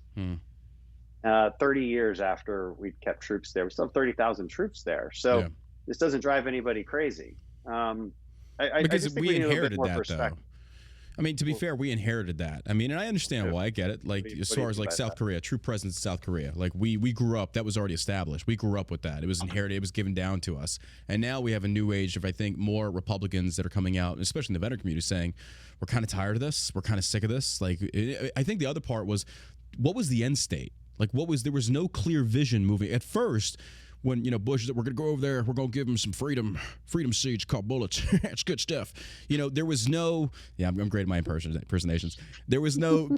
30 years after we kept troops there, we still have 30,000 troops there. So this doesn't drive anybody crazy. Because we inherited that, though. I mean, to be fair, we inherited that. I mean, and I understand why. I get it. Like, as far as like South Korea, true presence in South Korea. Like, we grew up, that was already established. We grew up with that. It was inherited. It was given down to us. And now we have a new age of, I think, more Republicans that are coming out, especially in the veteran community, saying, we're kind of tired of this. We're kind of sick of this. Like, I think the other part was, what was the end state? Like, there was no clear vision moving. At first, when Bush said, we're going to go over there, we're going to give them some freedom seeds called bullets. It's good stuff. There was no. Yeah, I'm great at my impersonations. There was no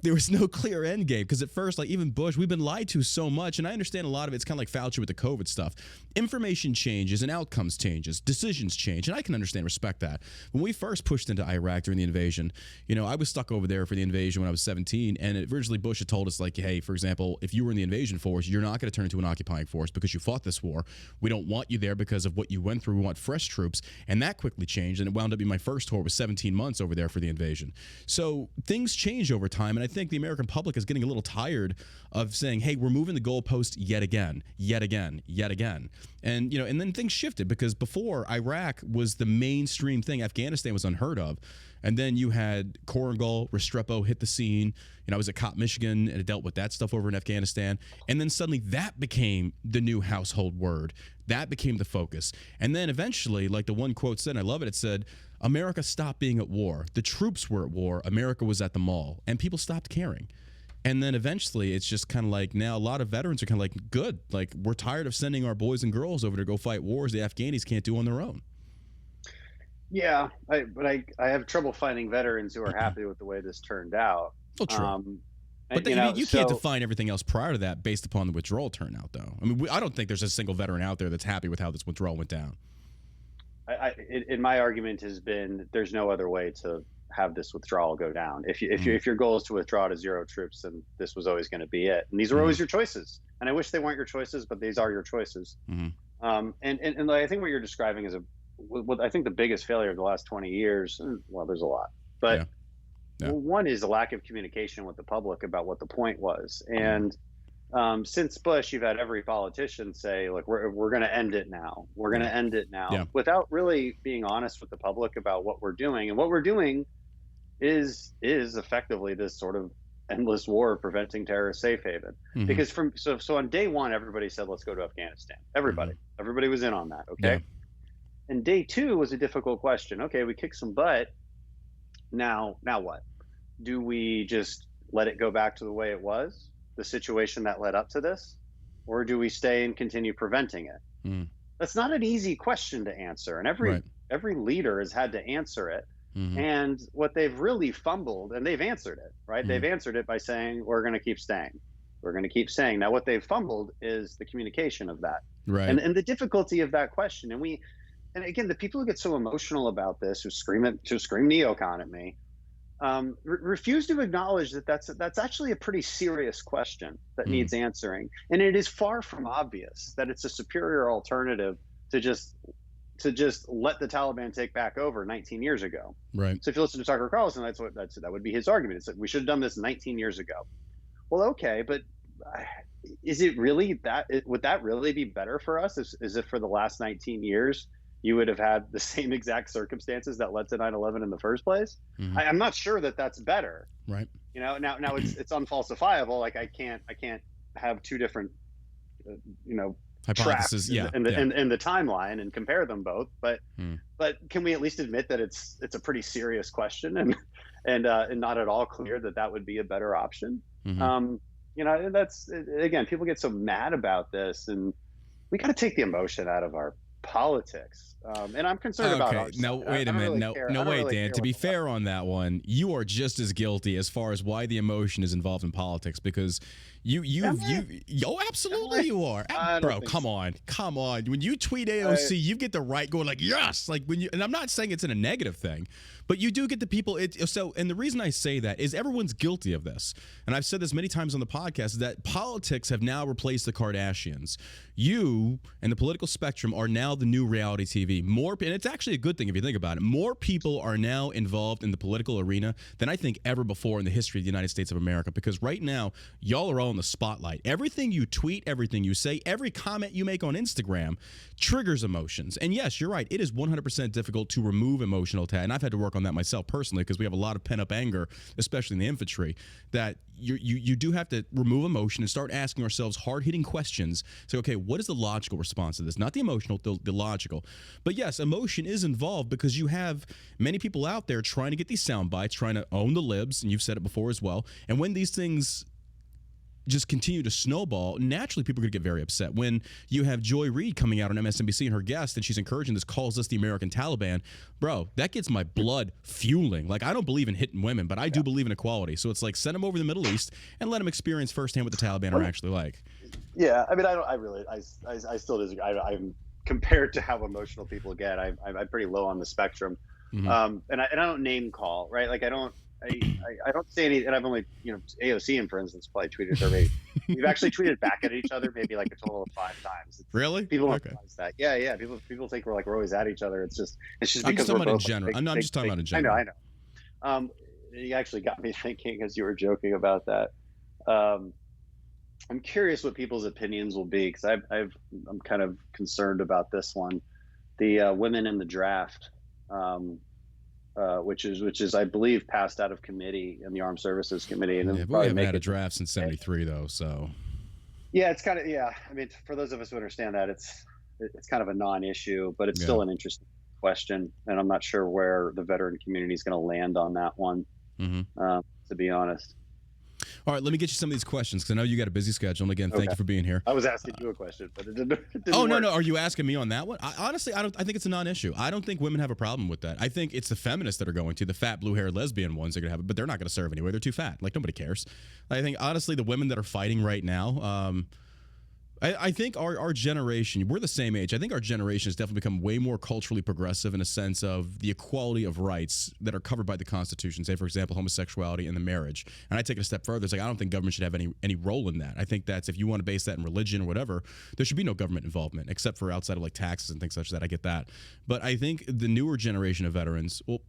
clear end game, because at first, like even Bush, we've been lied to so much, and I understand a lot of it's kind of like Fauci with the COVID stuff. Information changes and outcomes changes, decisions change, and I can understand, respect that. When we first pushed into Iraq during the invasion, I was stuck over there for the invasion when I was 17, and originally Bush had told us, like, hey, for example, if you were in the invasion force, you're not going to turn into an occupying force because you fought this war. We don't want you there because of what you went through. We want fresh troops. And that quickly changed, and it wound up being my first tour. It was 17 months over there for the invasion. So things change over time, and I think the American public is getting a little tired of saying, hey, we're moving the goalpost yet again. And and then things shifted, because before, Iraq was the mainstream thing. Afghanistan was unheard of. And then you had Korengal, Restrepo hit the scene. I was at COP Michigan, and it dealt with that stuff over in Afghanistan. And then suddenly that became the new household word. That became the focus. And then eventually, like the one quote said, and I love it, it said, America stopped being at war. The troops were at war. America was at the mall. And people stopped caring. And then eventually it's just kind of like, now a lot of veterans are kind of like, good. Like, we're tired of sending our boys and girls over to go fight wars the Afghanis can't do on their own. Yeah, but I have trouble finding veterans who are happy with the way this turned out. Oh, true. But you can't define everything else prior to that based upon the withdrawal turnout, though. I mean, I don't think there's a single veteran out there that's happy with how this withdrawal went down. My argument has been there's no other way to have this withdrawal go down. If your goal is to withdraw to zero troops, then this was always going to be it. And these are always your choices. And I wish they weren't your choices, but these are your choices. And I think what you're describing is what I think the biggest failure of the last 20 years, well, there's a lot, but one is a lack of communication with the public about what the point was. And since Bush, you've had every politician say, look, we're going to end it now. We're going to end it now, without really being honest with the public about what we're doing. And what we're doing is effectively this sort of endless war of preventing terrorist safe haven. Because so on day one, everybody said, let's go to Afghanistan. Everybody was in on that. Okay. And day two was a difficult question. Okay, we kicked some butt. Now what? Do we just let it go back to the way it was, the situation that led up to this? Or do we stay and continue preventing it? That's not an easy question to answer. And every leader has had to answer it. And what they've really fumbled, and they've answered it, right? They've answered it by saying, we're going to keep staying. We're going to keep staying. Now, what they've fumbled is the communication of that. And the difficulty of that question. And again, the people who get so emotional about this, who scream neocon at me, refuse to acknowledge that that's actually a pretty serious question that needs answering, and it is far from obvious that it's a superior alternative to just let the Taliban take back over 19 years ago. Right. So if you listen to Tucker Carlson, that would be his argument. It's that we should have done this 19 years ago. Well, okay, but is it really that? Would that really be better for us? Is it for the last 19 years you would have had the same exact circumstances that led to 9/11 in the first place? I'm not sure that that's better. Right. Now it's unfalsifiable. Like I can't have two different Hypothesis, tracks yeah, in the timeline and compare them both. But can we at least admit that it's a pretty serious question and not at all clear that would be a better option? That's, again, people get so mad about this, and we got to take the emotion out of our politics. And I'm concerned about our now wait a minute. No, wait, Dan. To be fair on that one, you are just as guilty as far as why the emotion is involved in politics, because absolutely you are. Bro, come on. When you tweet AOC, you get the right going like, yes, like when you, and I'm not saying it's in a negative thing, but you do get the people. And the reason I say that is everyone's guilty of this. And I've said this many times on the podcast, is that politics have now replaced the Kardashians. You and the political spectrum are now the new reality TV. And it's actually a good thing if you think about it. More people are now involved in the political arena than I think ever before in the history of the United States of America, because right now, y'all are all in the spotlight. Everything you tweet, everything you say, every comment you make on Instagram triggers emotions. And yes, you're right. It is 100% difficult to remove emotional tag. And I've had to work on that myself personally, because we have a lot of pent-up anger, especially in the infantry, that you do have to remove emotion and start asking ourselves hard-hitting questions. So, okay, what is the logical response to this? Not the emotional, the logical. But yes, emotion is involved, because you have many people out there trying to get these sound bites, trying to own the libs, and you've said it before as well. And when these things just continue to snowball, naturally people are going to get very upset. When you have Joy Reid coming out on MSNBC and her guest, and she's encouraging this, calls us the American Taliban, bro, that gets my blood fueling. Like, I don't believe in hitting women, but I do believe in equality. So it's like, send them over to the Middle East and let them experience firsthand what the Taliban are actually like. Yeah, I mean, I still disagree. I'm compared to how emotional people get, I'm pretty low on the spectrum. And I don't name call, right? Like I don't say any, and I've only, AOC, for instance, probably tweeted her. We've actually tweeted back at each other maybe like a total of 5 times. Really? People don't realize that. Yeah. People think we're always at each other. It's just because I'm we're both just talking about in general. I know. You actually got me thinking as you were joking about that. I'm curious what people's opinions will be, because I'm kind of concerned about this one. The women in the draft. Which is I believe passed out of committee in the Armed Services Committee, and we haven't had a draft since '73 though. So yeah, it's kind of I mean, for those of us who understand that, it's kind of a non-issue, but it's still an interesting question, and I'm not sure where the veteran community is going to land on that one. To be honest. All right, let me get you some of these questions, because I know you got a busy schedule. And again, thank you for being here. I was asking you a question, but it didn't oh, work. No. Are you asking me on that one? Honestly, I think it's a non-issue. I don't think women have a problem with that. I think it's the feminists that are going to. The fat, blue-haired lesbian ones are going to have it, but they're not going to serve anyway. They're too fat. Like, nobody cares. I think, honestly, the women that are fighting right now, I think our generation, we're the same age. I think our generation has definitely become way more culturally progressive in a sense of the equality of rights that are covered by the Constitution. Say, for example, homosexuality and the marriage. And I take it a step further. It's like, I don't think government should have any role in that. I think that's, if you want to base that in religion or whatever, there should be no government involvement, except for outside of like taxes and things such that. I get that. But I think the newer generation of veterans, well,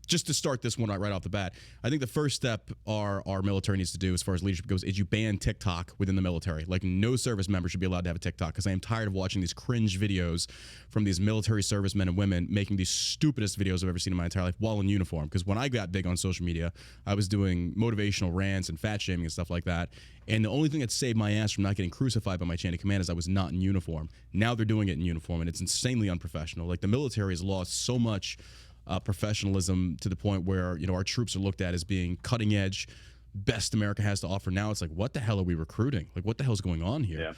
just to start this one right off the bat, I think the first step our military needs to do as far as leadership goes is you ban TikTok within the military. Like, no service member should be allowed to have a TikTok, because I am tired of watching these cringe videos from these military servicemen and women making these stupidest videos I've ever seen in my entire life while in uniform. Because when I got big on social media, I was doing motivational rants and fat shaming and stuff like that. And the only thing that saved my ass from not getting crucified by my chain of command is I was not in uniform. Now they're doing it in uniform, and it's insanely unprofessional. Like, the military has lost so much professionalism to the point where, our troops are looked at as being cutting edge, best America has to offer. Now it's like, what the hell are we recruiting? Like, what the hell's going on here? Yeah.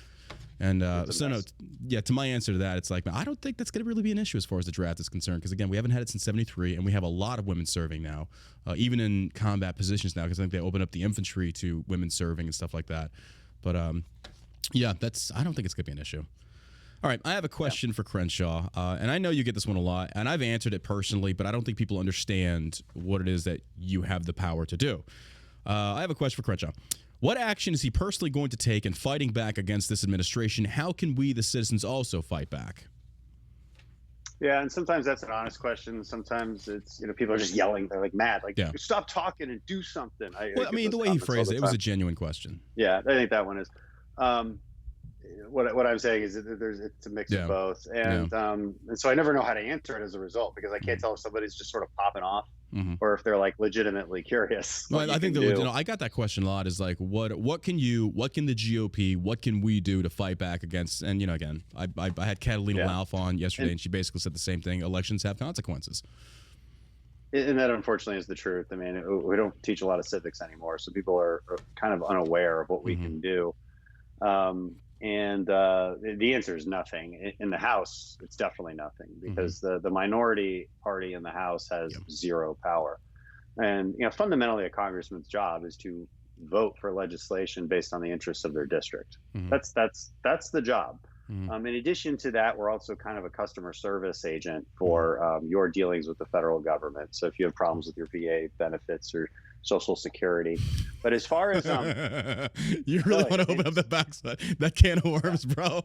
And to my answer to that, it's like, I don't think that's going to really be an issue as far as the draft is concerned, because again, we haven't had it since '73, and we have a lot of women serving now, even in combat positions now, because I think they open up the infantry to women serving and stuff like that. But I don't think it's going to be an issue. All right, I have a question for Crenshaw, and I know you get this one a lot, and I've answered it personally, but I don't think people understand what it is that you have the power to do. I have a question for Crenshaw. What action is he personally going to take in fighting back against this administration? How can we, the citizens, also fight back? Yeah, and sometimes that's an honest question. Sometimes it's, people are just yelling. They're like mad, like, stop talking and do something. Well, I mean, the way he phrased it, it was a genuine question. Yeah, I think that one is. What I'm saying is that it's a mix of both, and so I never know how to answer it as a result, because I can't tell if somebody's just sort of popping off or if they're like legitimately curious. Well, I think I got that question a lot. Is like, what can the GOP, what can we do to fight back against? And again, I had Catalina Lauf on yesterday, and she basically said the same thing. Elections have consequences. And that, unfortunately, is the truth. I mean, we don't teach a lot of civics anymore, so people are kind of unaware of what we can do. And the answer is nothing. In the House, it's definitely nothing, because the minority party in the House has zero power. And fundamentally, a congressman's job is to vote for legislation based on the interests of their district. That's the job. In addition to that, we're also kind of a customer service agent for your dealings with the federal government. So if you have problems with your VA benefits or Social Security, but as far as you really want to open up the backside, that can of worms, bro.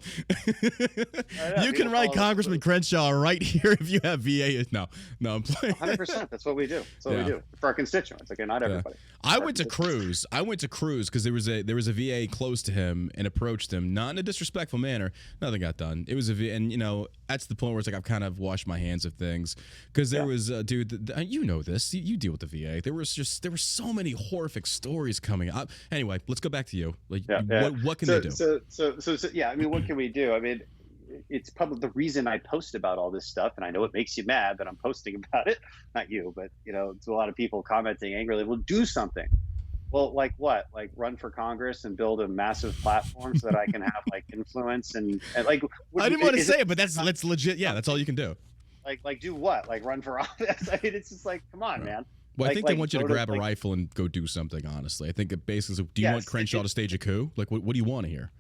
You can write Congressman Crenshaw right here if you have VA. No, I'm playing. 100%. That's what we do. That's what we do for our constituents. Okay, not everybody. I went to Cruz because there was a VA close to him and approached him, not in a disrespectful manner. Nothing got done. It was and that's the point where it's like I've kind of washed my hands of things, because there was dude. This. You deal with the VA. There were so many horrific stories coming up. Anyway, let's go back to you. What can they do? So I mean, what can we do? I mean, it's public. The reason I post about all this stuff, and I know it makes you mad that I'm posting about it, not you, but it's a lot of people commenting angrily. Well, do something. Well, like what? Like run for Congress and build a massive platform so that I can have like influence and like. I didn't want to say it, but that's legit. Yeah, that's all you can do. Like do what? Like run for office? I mean, it's just like, come on, man. Well, I think they want you to grab a rifle and go do something, honestly. I think it basically, do you want Crenshaw to stage a coup? Like, what do you want to hear?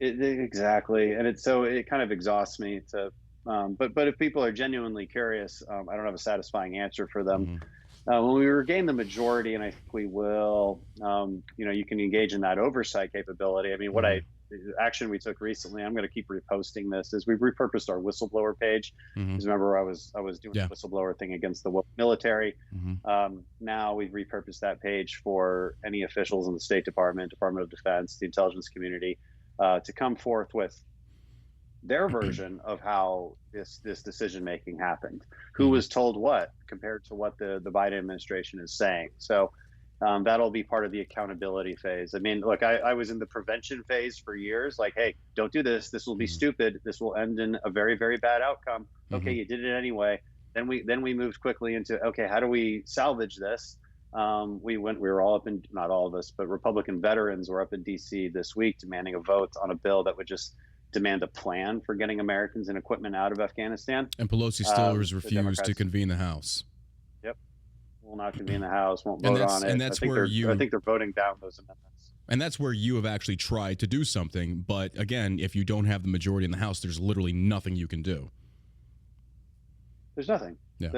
Exactly. And it kind of exhausts me to, but if people are genuinely curious, I don't have a satisfying answer for them. When we regain the majority, and I think we will, you can engage in that oversight capability. I mean, the action we took recently, I'm going to keep reposting this, is we've repurposed our whistleblower page. Because remember, I was doing the whistleblower thing against the military. Now we've repurposed that page for any officials in the State Department, Department of Defense, the intelligence community, to come forth with their version of how this decision making happened. Who was told what compared to what the Biden administration is saying. So that'll be part of the accountability phase. I mean, look, I was in the prevention phase for years. Like, hey, don't do this. This will be stupid. This will end in a very, very bad outcome. Okay, you did it anyway. Then we moved quickly into, okay, how do we salvage this? We were all up in, not all of us, but Republican veterans were up in DC this week demanding a vote on a bill that would just demand a plan for getting Americans and equipment out of Afghanistan. And Pelosi still has refused to convene the House. Will not convene the House, won't vote on it. And that's I think they're voting down those amendments. And that's where you have actually tried to do something. But again, if you don't have the majority in the House, there's literally nothing you can do. There's nothing. Yeah.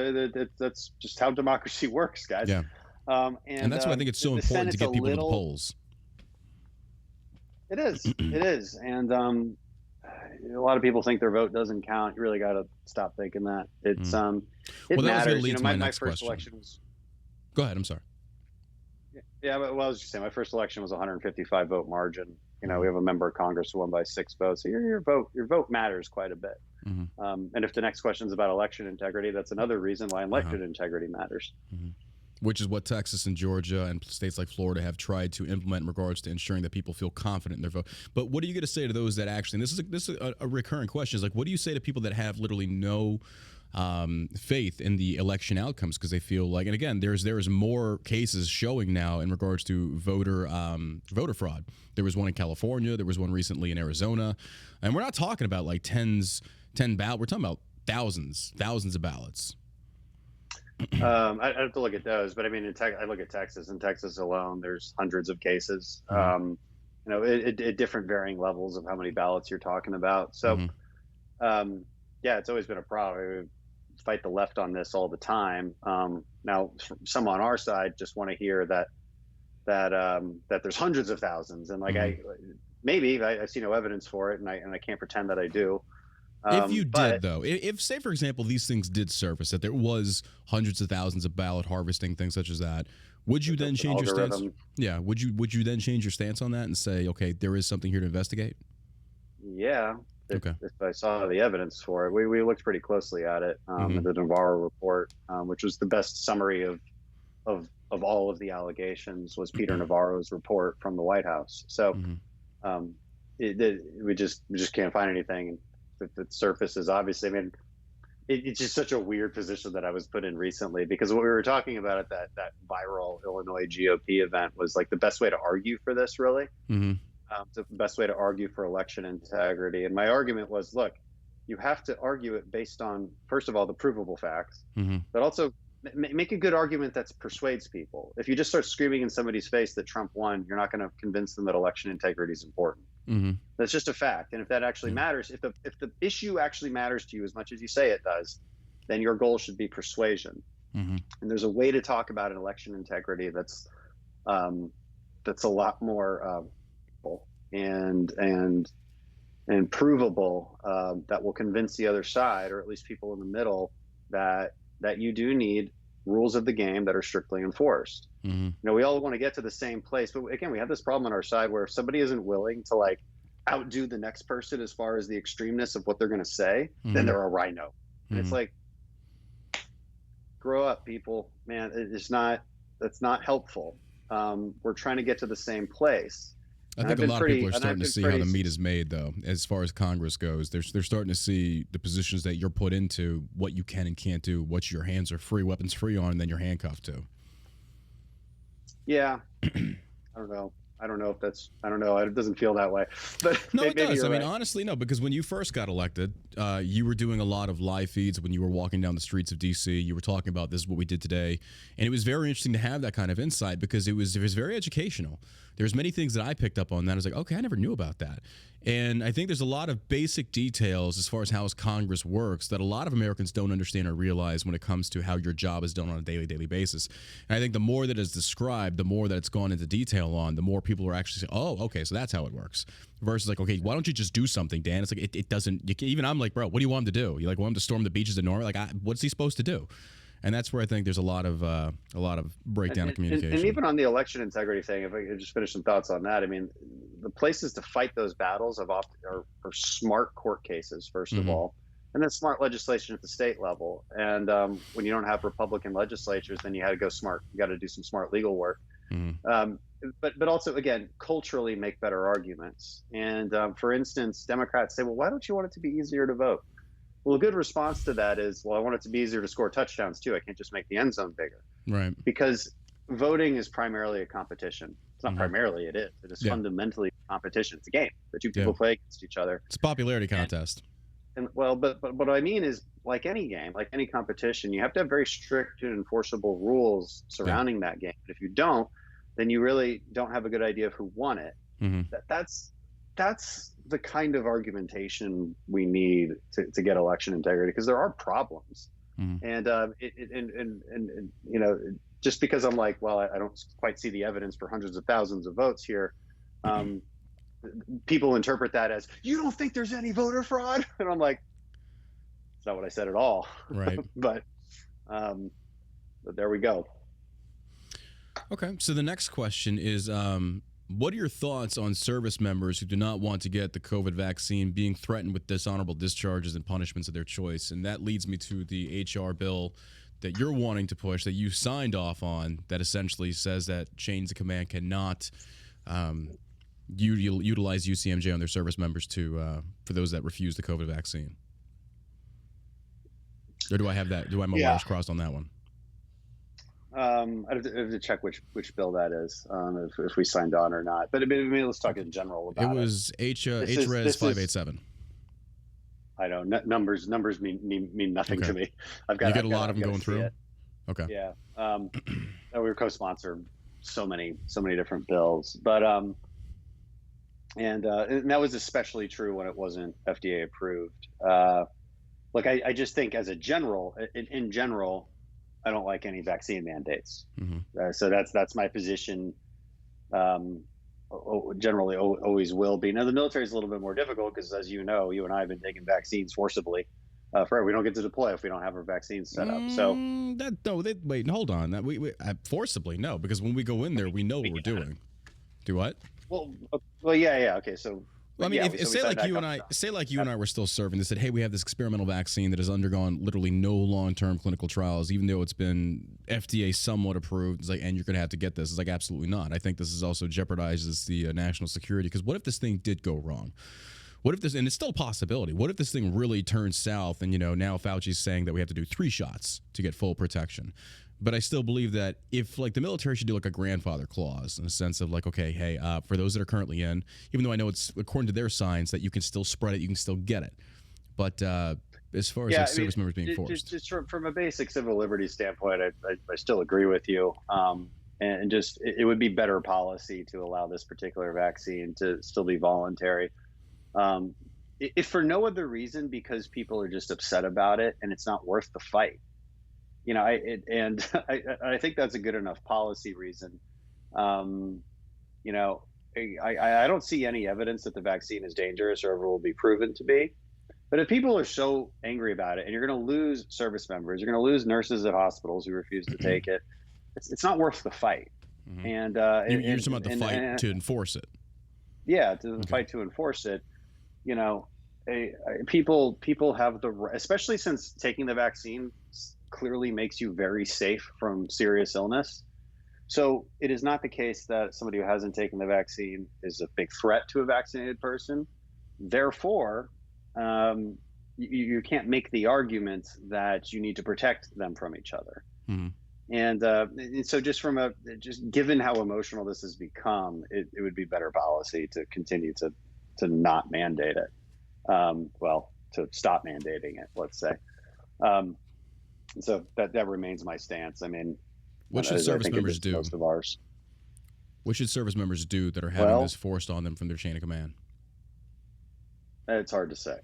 That's just how democracy works, guys. Yeah. And that's why I think it's so important to get people to the polls. It is. It is. And a lot of people think their vote doesn't count. You really got to stop thinking that. It's it matters. My first election was. Go ahead. I'm sorry. Yeah, well, I was just saying, my first election was 155 vote margin. We have a member of Congress who won by 6 votes. So your vote matters quite a bit. And if the next question is about election integrity, that's another reason why election integrity matters. Which is what Texas and Georgia and states like Florida have tried to implement in regards to ensuring that people feel confident in their vote. But what are you going to say to those that actually, and this is a recurring question, is like, what do you say to people that have literally no faith in the election outcomes because they feel like, and again, there is more cases showing now in regards to voter fraud. There was one in California, there was one recently in Arizona, and we're not talking about like 10 ballots. We're talking about thousands of ballots. I have to look at those, but I mean, I look at Texas. In Texas alone, there's hundreds of cases. at different varying levels of how many ballots you're talking about. So, Hmm. yeah, it's always been a problem. We fight the left on this all the time. Now, some on our side just want to hear that there's hundreds of thousands, and like Hmm. I see no evidence for it, and I can't pretend that I do. If you But did, though, if say for example these things did surface, that there was hundreds of thousands of ballot harvesting things such as that, would you then that's an change your stance? algorithm. Yeah, would you then change your stance on that and say, okay, there is something here to investigate? Yeah, Okay. if I saw the evidence for it, we looked pretty closely at it in Hmm. the Navarro report, which was the best summary of all of the allegations, was Peter Navarro's report from the White House. So Hmm. um, we just can't find anything. If it surfaces, obviously, I mean, it's just such a weird position that I was put in recently, because what we were talking about at that viral Illinois GOP event was like the best way to argue for this, really. Hmm. The best way to argue for election integrity. And my argument was, look, you have to argue it based on, first of all, the provable facts, Hmm. but also make a good argument that persuades people. If you just start screaming in somebody's face that Trump won, you're not going to convince them that election integrity is important. Hmm. That's just a fact. And if that actually matters, if the issue actually matters to you as much as you say it does, then your goal should be persuasion. Hmm. And there's a way to talk about an election integrity that's a lot more and provable, that will convince the other side, or at least people in the middle, that you do need rules of the game that are strictly enforced. Hmm. We all want to get to the same place, but again, we have this problem on our side where if somebody isn't willing to like outdo the next person as far as the extremeness of what they're going to say, then they're a rhino. And it's like, grow up, people, man. That's not helpful. We're trying to get to the same place. I think a lot of people are starting to see how the meat is made, though, as far as Congress goes. They're starting to see the positions that you're put into, what you can and can't do, what your hands are free, weapons free on, and then you're handcuffed to. Yeah, I don't know. I don't know if that's. I don't know. It doesn't feel that way, but No, it does. I mean, right. honestly, no, because when you first got elected, you were doing a lot of live feeds when you were walking down the streets of D.C. You were talking about this is what we did today, and it was very interesting to have that kind of insight because it was very educational. There's many things that I picked up on that I was like, okay, I never knew about that. And I think there's a lot of basic details as far as how Congress works that a lot of Americans don't understand or realize when it comes to how your job is done on a daily basis. And I think the more that is described, the more that it's gone into detail on, the more people are actually saying, oh, okay, so that's how it works. Versus like, okay, why don't you just do something, Dan? It's like, it doesn't, even I'm like, bro, what do you want him to do? You like want him to storm the beaches of Norway? Like, what's he supposed to do? And that's where I think there's a lot of breakdown of communication. And even on the election integrity thing, if I could just finish some thoughts on that, I mean, the places to fight those battles are smart court cases, first of all, and then smart legislation at the state level. And when you don't have Republican legislatures, then you had to go smart. You got to do some smart legal work. But also, again, culturally make better arguments. And for instance, Democrats say, well, why don't you want it to be easier to vote? Well, a good response to that is, well, I want it to be easier to score touchdowns too. I can't just make the end zone bigger. Right. Because voting is primarily a competition. It's not primarily, it is. It is fundamentally a competition. It's a game that two people play against each other. It's a popularity contest. And well, but what I mean is, like any game, like any competition, you have to have very strict and enforceable rules surrounding that game. If you don't, then you really don't have a good idea of who won it. That's the kind of argumentation we need to get election integrity, because there are problems. And just because I'm like, well, I don't quite see the evidence for hundreds of thousands of votes here, people interpret that as, you don't think there's any voter fraud? And I'm like, that's not what I said at all. Right. but there we go. Okay, so the next question is, what are your thoughts on service members who do not want to get the COVID vaccine being threatened with dishonorable discharges and punishments of their choice? And that leads me to the HR bill that you're wanting to push, that you signed off on, that essentially says that chains of command cannot utilize UCMJ on their service members to for those that refuse the COVID vaccine. Or do I have that? Do I have my wires crossed on that one? I have to check which bill that is, if we signed on or not. But I mean, let's talk in general about it. It was HRES 587. I know numbers mean nothing to me. You get a lot of them going through. Okay. Yeah. We were co-sponsor so many different bills, but And that was especially true when it wasn't FDA approved. Look, I just think as a general, in general, I don't like any vaccine mandates. Hmm. So that's my position. Um, Generally, always will be. Now, the military is a little bit more difficult because, as you know, you and I have been taking vaccines forcibly. Forever. We don't get to deploy if we don't have our vaccines set up. So That no, wait, hold on. That we forcibly no, because when we go in there, we know what we we're can. doing. Do what? Well, yeah. Okay, so Well, I mean, yeah, if so we say signed like that you and couple I say like you and I were still serving, they said, "Hey, we have this experimental vaccine that has undergone literally no long-term clinical trials, even though it's been FDA somewhat approved." It's like, and you're going to have to get this. It's like, absolutely not. I think this is also jeopardizes the national security, because what if this thing did go wrong? What if this, and it's still a possibility, what if this thing really turns south and, now Fauci's saying that we have to do 3 shots to get full protection? But I still believe that if, like, the military should do like a grandfather clause in the sense of like, okay, hey, for those that are currently in, even though I know it's according to their science that you can still spread it, you can still get it. But as far as Yeah, like I mean, service members being forced. just from a basic civil liberties standpoint, I still agree with you. And just it would be better policy to allow this particular vaccine to still be voluntary. If for no other reason, because people are just upset about it and it's not worth the fight. I think that's a good enough policy reason. Um, you know, I don't see any evidence that the vaccine is dangerous or ever will be proven to be. But if people are so angry about it, and you're going to lose service members, you're going to lose nurses at hospitals who refuse to take it. It's not worth the fight. Mm-hmm. And You're talking about the fight to enforce it. yeah, to the Okay. fight to enforce it. You know, people have especially since taking the vaccine clearly makes you very safe from serious illness. So it is not the case that somebody who hasn't taken the vaccine is a big threat to a vaccinated person. Therefore, you can't make the argument that you need to protect them from each other. Mm-hmm. And so just given how emotional this has become, it would be better policy to continue to not mandate it. To stop mandating it, let's say. So that remains my stance. I mean, What should service members do? Most of ours. What should service members do that are having this forced on them from their chain of command? It's hard to say.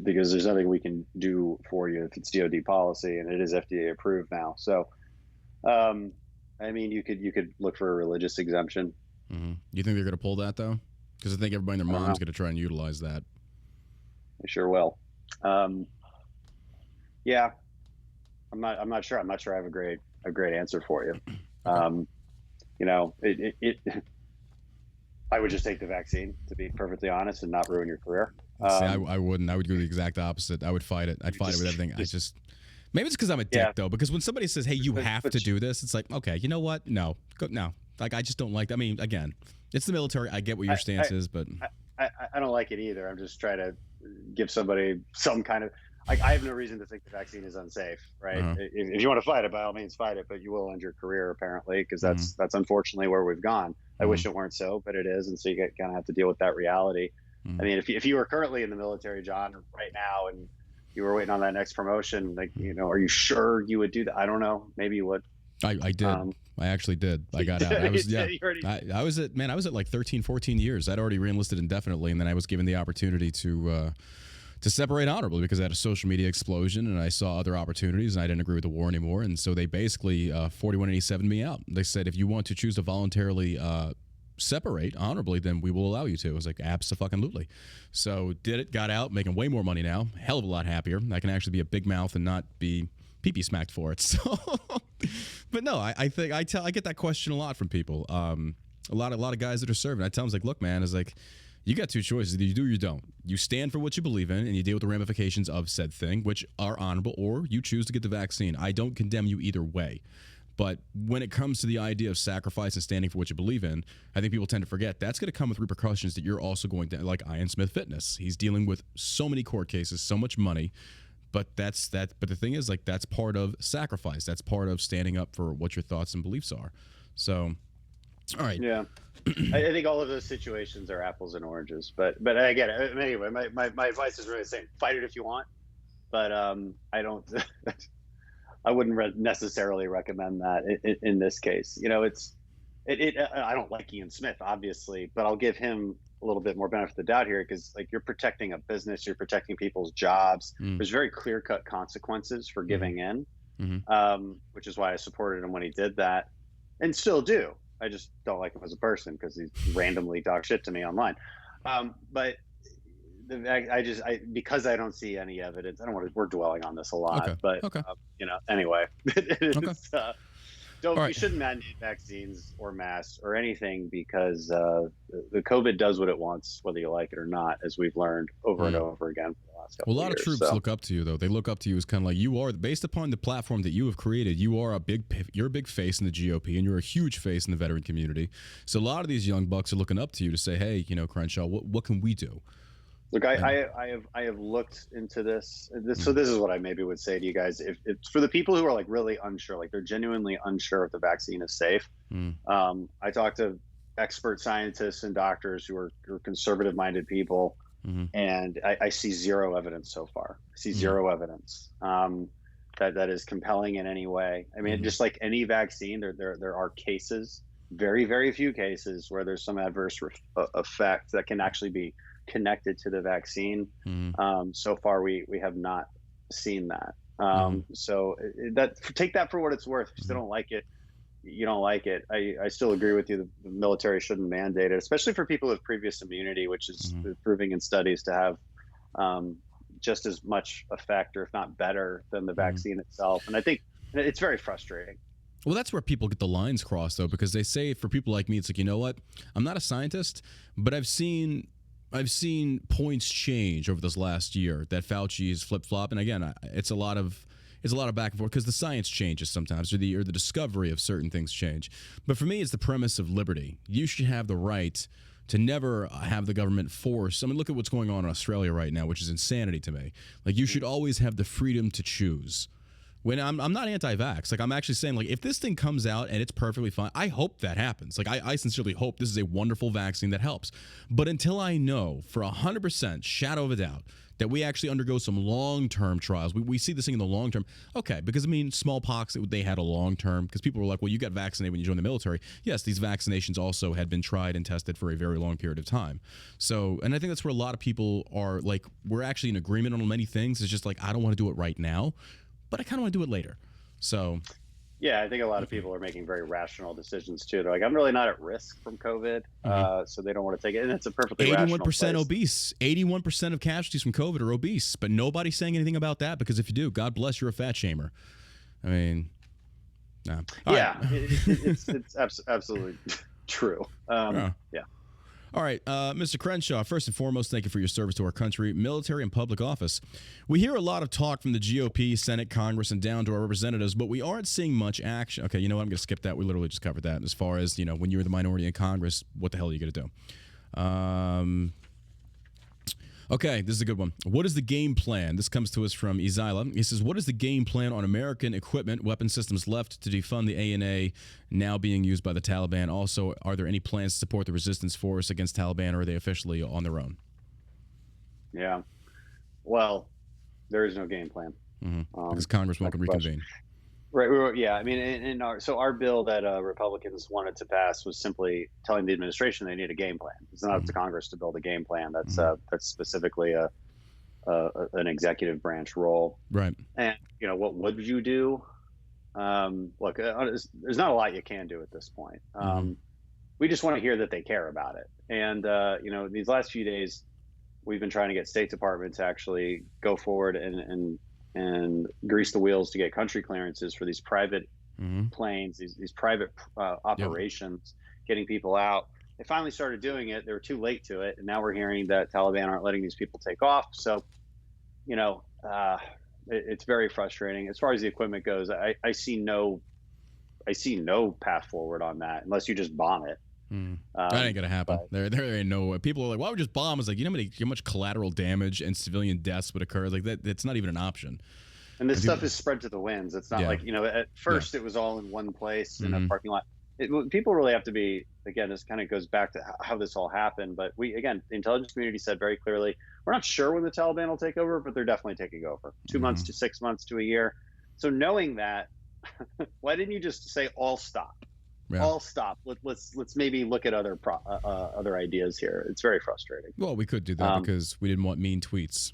Because there's nothing we can do for you if it's DoD policy, and it is FDA approved now. So, I mean, you could look for a religious exemption. Mm-hmm. You think they're going to pull that though? Because I think everybody and their mom's going to try and utilize that. They sure will. Yeah, I'm not sure. I'm not sure I have a great answer for you. Okay. I would just take the vaccine, to be perfectly honest, and not ruin your career. See, I wouldn't. I would do the exact opposite. I would fight it. I'd fight it with everything. Maybe it's because I'm a dick though. Because when somebody says, "Hey, you have to do this," it's like, okay, you know what? No. Like, I just don't like that. I mean, again, it's the military. I get what your stance is, but I don't like it either. I'm just trying to give somebody some kind of. I have no reason to think the vaccine is unsafe, right? Uh-huh. If you want to fight it, by all means, fight it, but you will end your career apparently, because that's unfortunately where we've gone. I wish it weren't so, but it is, and so you kind of have to deal with that reality. I mean, if you were currently in the military, John, right now, and you were waiting on that next promotion, like, are you sure you would do that? I don't know. Maybe you would. I did. I actually did. I got out. I was I was at like 13, 14 years. I'd already reenlisted indefinitely, and then I was given the opportunity to separate honorably because I had a social media explosion and I saw other opportunities and I didn't agree with the war anymore. And so they basically 4187 me out. They said, if you want to choose to voluntarily separate honorably, then we will allow you to. I was like, abso-fucking-lutely. So did it, got out, making way more money now, hell of a lot happier. I can actually be a big mouth and not be pee-pee smacked for it. So, but no, I think I get that question a lot from people. A lot of guys that are serving. I tell them, like, look, man, it's like, you got 2 choices. Either you do or you don't. You stand for what you believe in and you deal with the ramifications of said thing, which are honorable, or you choose to get the vaccine. I don't condemn you either way. But when it comes to the idea of sacrifice and standing for what you believe in, I think people tend to forget that's going to come with repercussions that you're also going to, like Ian Smith Fitness. He's dealing with so many court cases, so much money. But But the thing is, like, that's part of sacrifice. That's part of standing up for what your thoughts and beliefs are. So, all right. Yeah. I think all of those situations are apples and oranges, but I get it. Anyway, my advice is really the same: fight it if you want, but I don't. I wouldn't necessarily recommend that in this case. I don't like Ian Smith, obviously, but I'll give him a little bit more benefit of the doubt here because, like, you're protecting a business, you're protecting people's jobs. Mm, There's very clear cut consequences for mm-hmm, giving in, mm-hmm. which is why I supported him when he did that, and still do. I just don't like him as a person because he's randomly dog shit to me online. But because I don't see any evidence. I don't want to. We're dwelling on this a lot, Okay. but Okay. anyway, Okay. it's, All you right. shouldn't mandate vaccines or masks or anything because the COVID does what it wants, whether you like it or not, as we've learned over and Mm. over again for the last Well, couple a of lot of years. troops look up to you, though. They look up to you as kind of like you are, based upon the platform that you have created. You're a big face in the GOP, and you're a huge face in the veteran community. So a lot of these young bucks are looking up to you to say, "Hey, Crenshaw, what can we do?" Look, And, I have looked into this. So mm, this is what I maybe would say to you guys. If it's for the people who are like really unsure, like they're genuinely unsure if the vaccine is safe. mm, I talk to expert scientists and doctors who are conservative minded people, mm, and I see zero evidence so far. I see mm, zero evidence that is compelling in any way. I mean, mm, just like any vaccine, there are cases, very very few cases where there's some adverse effect that can actually be connected to the vaccine. mm, So far, we have not seen that. mm, So that take that for what it's worth. If you still mm, don't like it, you don't like it. I still agree with you. The military shouldn't mandate it, especially for people with previous immunity, which is mm, proving in studies to have just as much effect, or if not better, than the mm. vaccine itself. And I think it's very frustrating. Well, that's where people get the lines crossed, though, because they say for people like me, it's like, you know what? I'm not a scientist, but I've seen points change over this last year that Fauci is flip flop, and again, it's a lot of back and forth because the science changes sometimes, or the discovery of certain things change. But for me, it's the premise of liberty. You should have the right to never have the government force. I mean, look at what's going on in Australia right now, which is insanity to me. Like, you should always have the freedom to choose. When I'm not anti-vax, like I'm actually saying, like, if this thing comes out and it's perfectly fine, I hope that happens. Like I sincerely hope this is a wonderful vaccine that helps. But until I know for 100% shadow of a doubt that we actually undergo some long-term trials, we see this thing in the long term. Okay, because I mean, smallpox, they had a long-term, because people were like, well, you got vaccinated when you joined the military. Yes, these vaccinations also had been tried and tested for a very long period of time. So, and I think that's where a lot of people are like, we're actually in agreement on many things. It's just like, I don't want to do it right now, but I kind of want to do it later. So, Yeah, I think a lot of people are making very rational decisions too. They're like, I'm really not at risk from COVID, so they don't want to take it, and it's a perfectly rational 81% place. obese. 81% of casualties from COVID are obese, but nobody's saying anything about that, because if you do, God bless, you're a fat shamer. I mean, nah. Yeah, it's absolutely true. Yeah. Yeah. All right, Mr. Crenshaw, first and foremost, thank you for your service to our country, military, and public office. We hear a lot of talk from the GOP, Senate, Congress, and down to our representatives, but we aren't seeing much action. Okay, you know what? I'm going to skip that. We literally just covered that. As far as, when you're the minority in Congress, what the hell are you going to do? Okay, this is a good one. What is the game plan? This comes to us from Izila. He says, what is the game plan on American equipment, weapon systems left to defund the ANA now being used by the Taliban? Also, are there any plans to support the resistance force against Taliban, or are they officially on their own? Yeah. Well, there is no game plan. Because Congress won't reconvene. Right. Yeah. I mean, our bill that Republicans wanted to pass was simply telling the administration they need a game plan. It's not up to Congress to build a game plan. That's specifically an executive branch role. Right. And what would you do? Look, there's not a lot you can do at this point. We just want to hear that they care about it. And these last few days, we've been trying to get State Department to actually go forward and grease the wheels to get country clearances for these private planes, these private operations, getting people out. They finally started doing it. They were too late to it, and now we're hearing that Taliban aren't letting these people take off. So, it's very frustrating. As far as the equipment goes, I see no path forward on that unless you just bomb it. That ain't gonna happen. There ain't no way. People are like, why would we just bomb? It's like, how much collateral damage and civilian deaths would occur? Like that, it's not even an option. And this stuff is spread to the winds. It's not like, at first it was all in one place in a parking lot. People really have to be, again, this kind of goes back to how this all happened. But the intelligence community said very clearly, we're not sure when the Taliban will take over, but they're definitely taking over. 2 months to 6 months to a year. So knowing that, why didn't you just say all stop? Yeah. all stop. Let's maybe look at other ideas here. It's very frustrating. Well, we could do that because we didn't want mean tweets.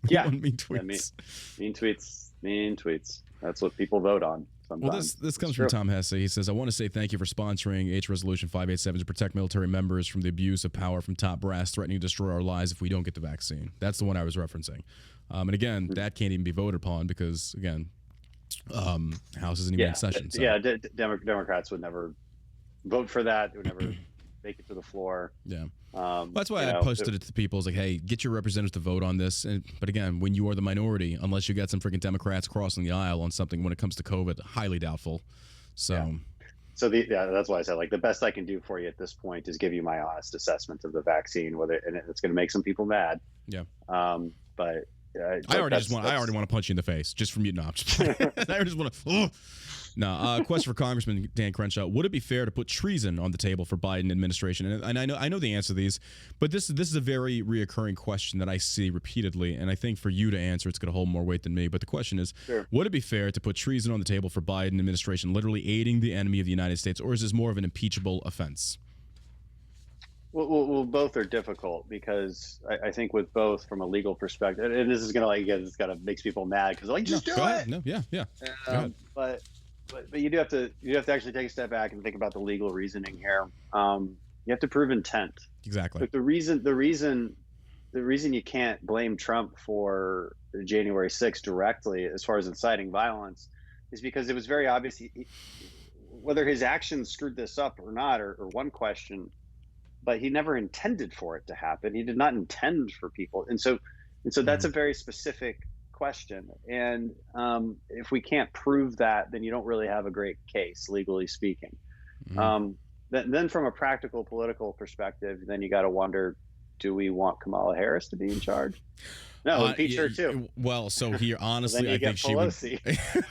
Yeah, mean tweets. Mean tweets. That's what people vote on. Sometimes. Well, this comes from Tom Hesse. He says, I want to say thank you for sponsoring H Resolution 587 to protect military members from the abuse of power from top brass threatening to destroy our lives if we don't get the vaccine. That's the one I was referencing. And again, that can't even be voted upon because, again, House isn't even in session. So. Yeah, Democrats would never vote for that. They would never make it to the floor. Yeah. That's why I posted it to people. It's like, hey, get your representatives to vote on this. But again, when you are the minority, unless you got some freaking Democrats crossing the aisle on something when it comes to COVID, highly doubtful. So, that's why I said, like, the best I can do for you at this point is give you my honest assessment of the vaccine, and it's going to make some people mad. Yeah. But I already want to punch you in the face just from you. No, I just want to. Question for Congressman Dan Crenshaw: would it be fair to put treason on the table for Biden administration? And I know the answer to these, but this is a very reoccurring question that I see repeatedly, and I think for you to answer, it's going to hold more weight than me. But the question is, would it be fair to put treason on the table for Biden administration, literally aiding the enemy of the United States, or is this more of an impeachable offense? Well, both are difficult because I think with both from a legal perspective, and this is gonna makes people mad because just do it. No, yeah. But you do have to actually take a step back and think about the legal reasoning here. You have to prove intent. Exactly. But the reason you can't blame Trump for January 6th directly, as far as inciting violence, is because it was very obvious whether his actions screwed this up or not, or one question. But he never intended for it to happen. He did not intend for people, and so that's a very specific question. And if we can't prove that, then you don't really have a great case, legally speaking. Then from a practical political perspective, then you got to wonder: do we want Kamala Harris to be in charge? No, impeach her too. Well, so here, honestly, I think Pelosi. She would.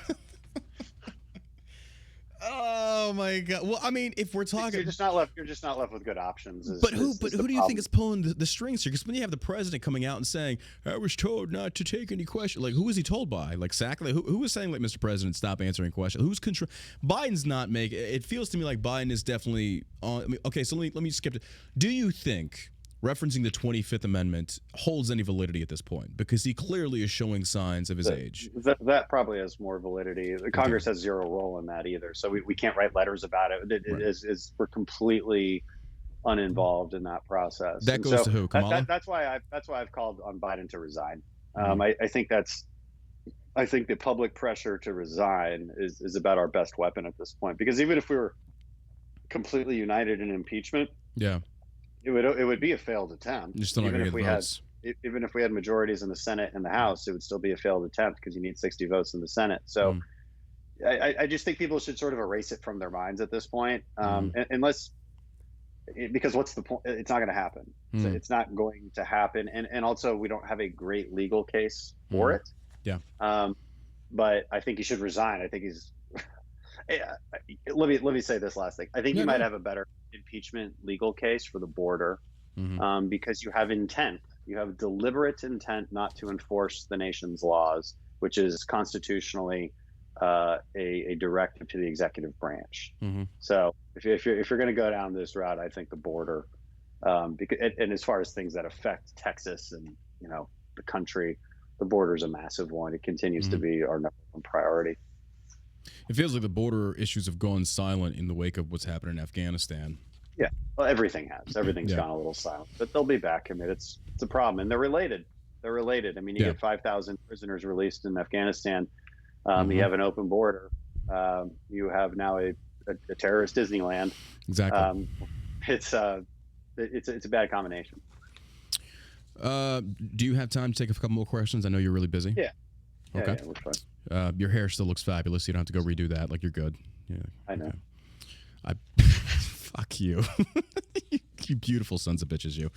Oh my God! Well, I mean, if we're talking, you're just not left with good options. Who do you think is pulling the strings here? Because when you have the president coming out and saying, "I was told not to take any questions," like who was he told by? Like Sackler, who was saying, like, Mr. President, stop answering questions? Who's control? Biden's not making. It feels to me like Biden is definitely on. I mean, okay, so let me skip it. Do you think referencing the 25th Amendment holds any validity at this point? Because he clearly is showing signs of his age. That probably has more validity. Congress has zero role in that either. So we can't write letters about it. We're completely uninvolved in that process. That goes to who? Kamala? That's why I've called on Biden to resign. I think the public pressure to resign is about our best weapon at this point. Because even if we were completely united in impeachment, it would be a failed attempt. You're still not going to get votes. Even if we had majorities in the Senate and the House, it would still be a failed attempt because you need 60 votes in the Senate. So I just think people should sort of erase it from their minds at this point, because what's the point? It's not going to happen. So it's not going to happen. And also, we don't have a great legal case for it. Yeah. But I think he should resign. I think he's let me say this last thing. I think you might have a better impeachment legal case for the border because you have intent. You have deliberate intent not to enforce the nation's laws, which is constitutionally a directive to the executive branch. So if you're going to go down this route, I think the border, and as far as things that affect Texas and the country, the border is a massive one. It continues to be our number one priority. It feels like the border issues have gone silent in the wake of what's happened in Afghanistan. Yeah, well, everything has. Everything's gone a little silent, but they'll be back. I mean, it's a problem, and they're related. I mean, you get 5,000 prisoners released in Afghanistan. You have an open border. You have now a terrorist Disneyland. Exactly. It's a bad combination. Do you have time to take a couple more questions? I know you're really busy. Yeah. Okay. Yeah, we're fine. Your hair still looks fabulous. You don't have to go redo that. Like, you're good. Yeah. I know. Okay. Fuck you. You beautiful sons of bitches, you.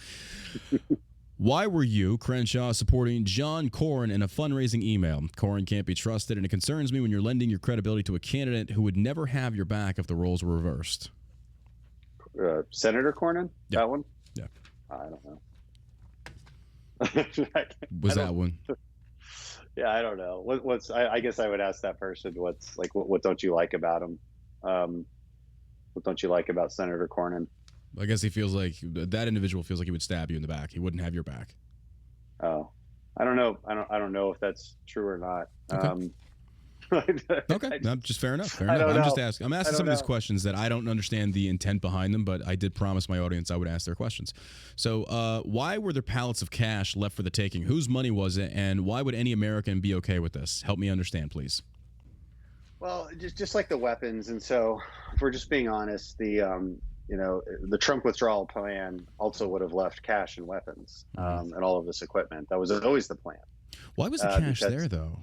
Why were you, Crenshaw, supporting John Cornyn in a fundraising email? Cornyn can't be trusted, and it concerns me when you're lending your credibility to a candidate who would never have your back if the roles were reversed. Senator Cornyn? Yeah. That one? Yeah. I don't know. That one? Yeah, I don't know. I guess I would ask that person what don't you like about him? What don't you like about Senator Cornyn? I guess he feels like that individual feels like he would stab you in the back. He wouldn't have your back. Oh, I don't know. I don't know if that's true or not. Okay. Okay, no, just fair enough. Fair I enough. don't I'm know. just asking. I'm asking some of these questions that I don't understand the intent behind them, but I did promise my audience I would ask their questions. So, why were there pallets of cash left for the taking? Whose money was it, and why would any American be okay with this? Help me understand, please. Well, just like the weapons, and so if we're just being honest, the Trump withdrawal plan also would have left cash and weapons and all of this equipment. That was always the plan. Why was the cash there, though?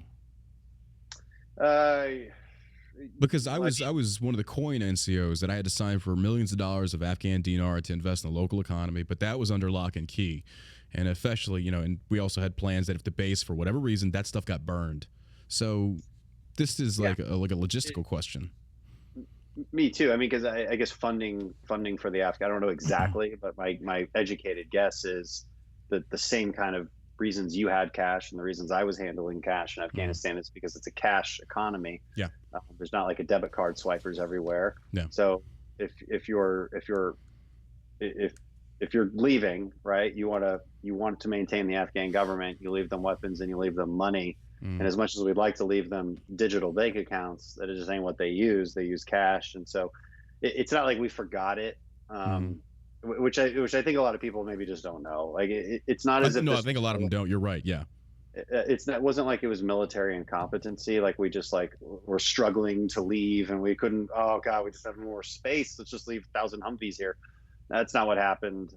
Because I was one of the coin NCOs that I had to sign for millions of dollars of Afghan dinar to invest in the local economy, but that was under lock and key. And especially, and we also had plans that if the base, for whatever reason, that stuff got burned. So this is like a logistical question. Me too. I mean, because I guess funding for the Afghan, I don't know exactly, but my educated guess is that the same kind of reasons you had cash and the reasons I was handling cash in Afghanistan is because it's a cash economy. Yeah. There's not like a debit card swipers everywhere. Yeah. So if you're leaving, right, you want to maintain the Afghan government, you leave them weapons and you leave them money. And as much as we'd like to leave them digital bank accounts, that just ain't what they use. They use cash, and so it's not like we forgot it. Which I think a lot of people maybe just don't know. Like it's not as if I think a lot of them don't. You're right. Yeah. It wasn't like it was military incompetency. Like we just were struggling to leave and we couldn't. Oh God, we just have more space. Let's just leave 1,000 Humvees here. That's not what happened.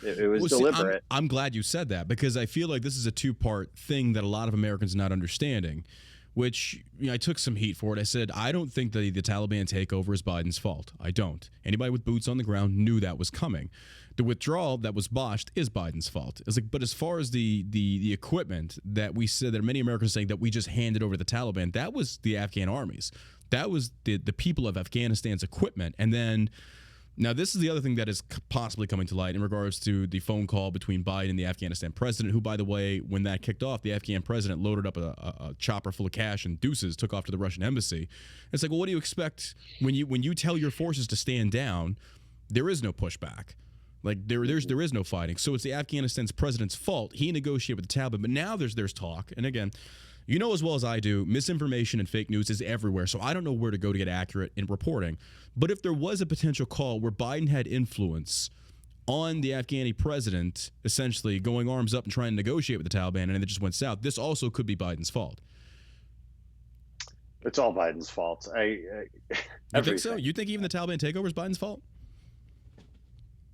It was deliberate. I'm glad you said that because I feel like this is a two-part thing that a lot of Americans are not understanding, which I took some heat for it. I said, I don't think that the Taliban takeover is Biden's fault. I don't. Anybody with boots on the ground knew that was coming. The withdrawal that was botched is Biden's fault. It's like, but as far as the equipment that we said that many Americans saying that we just handed over to the Taliban, that was the Afghan armies. That was the people of Afghanistan's equipment. And then now, this is the other thing that is possibly coming to light in regards to the phone call between Biden and the Afghanistan president, who, by the way, when that kicked off, the Afghan president loaded up a chopper full of cash and deuces, took off to the Russian embassy. It's like, well, what do you expect when you tell your forces to stand down? There is no pushback. Like there is no fighting. So it's the Afghanistan's president's fault. He negotiated with the Taliban, but now there's talk. And again, you know as well as I do, misinformation and fake news is everywhere. So I don't know where to go to get accurate in reporting. But if there was a potential call where Biden had influence on the Afghani president, essentially going arms up and trying to negotiate with the Taliban, and it just went south, this also could be Biden's fault. It's all Biden's fault. You think so? You think even the Taliban takeover is Biden's fault?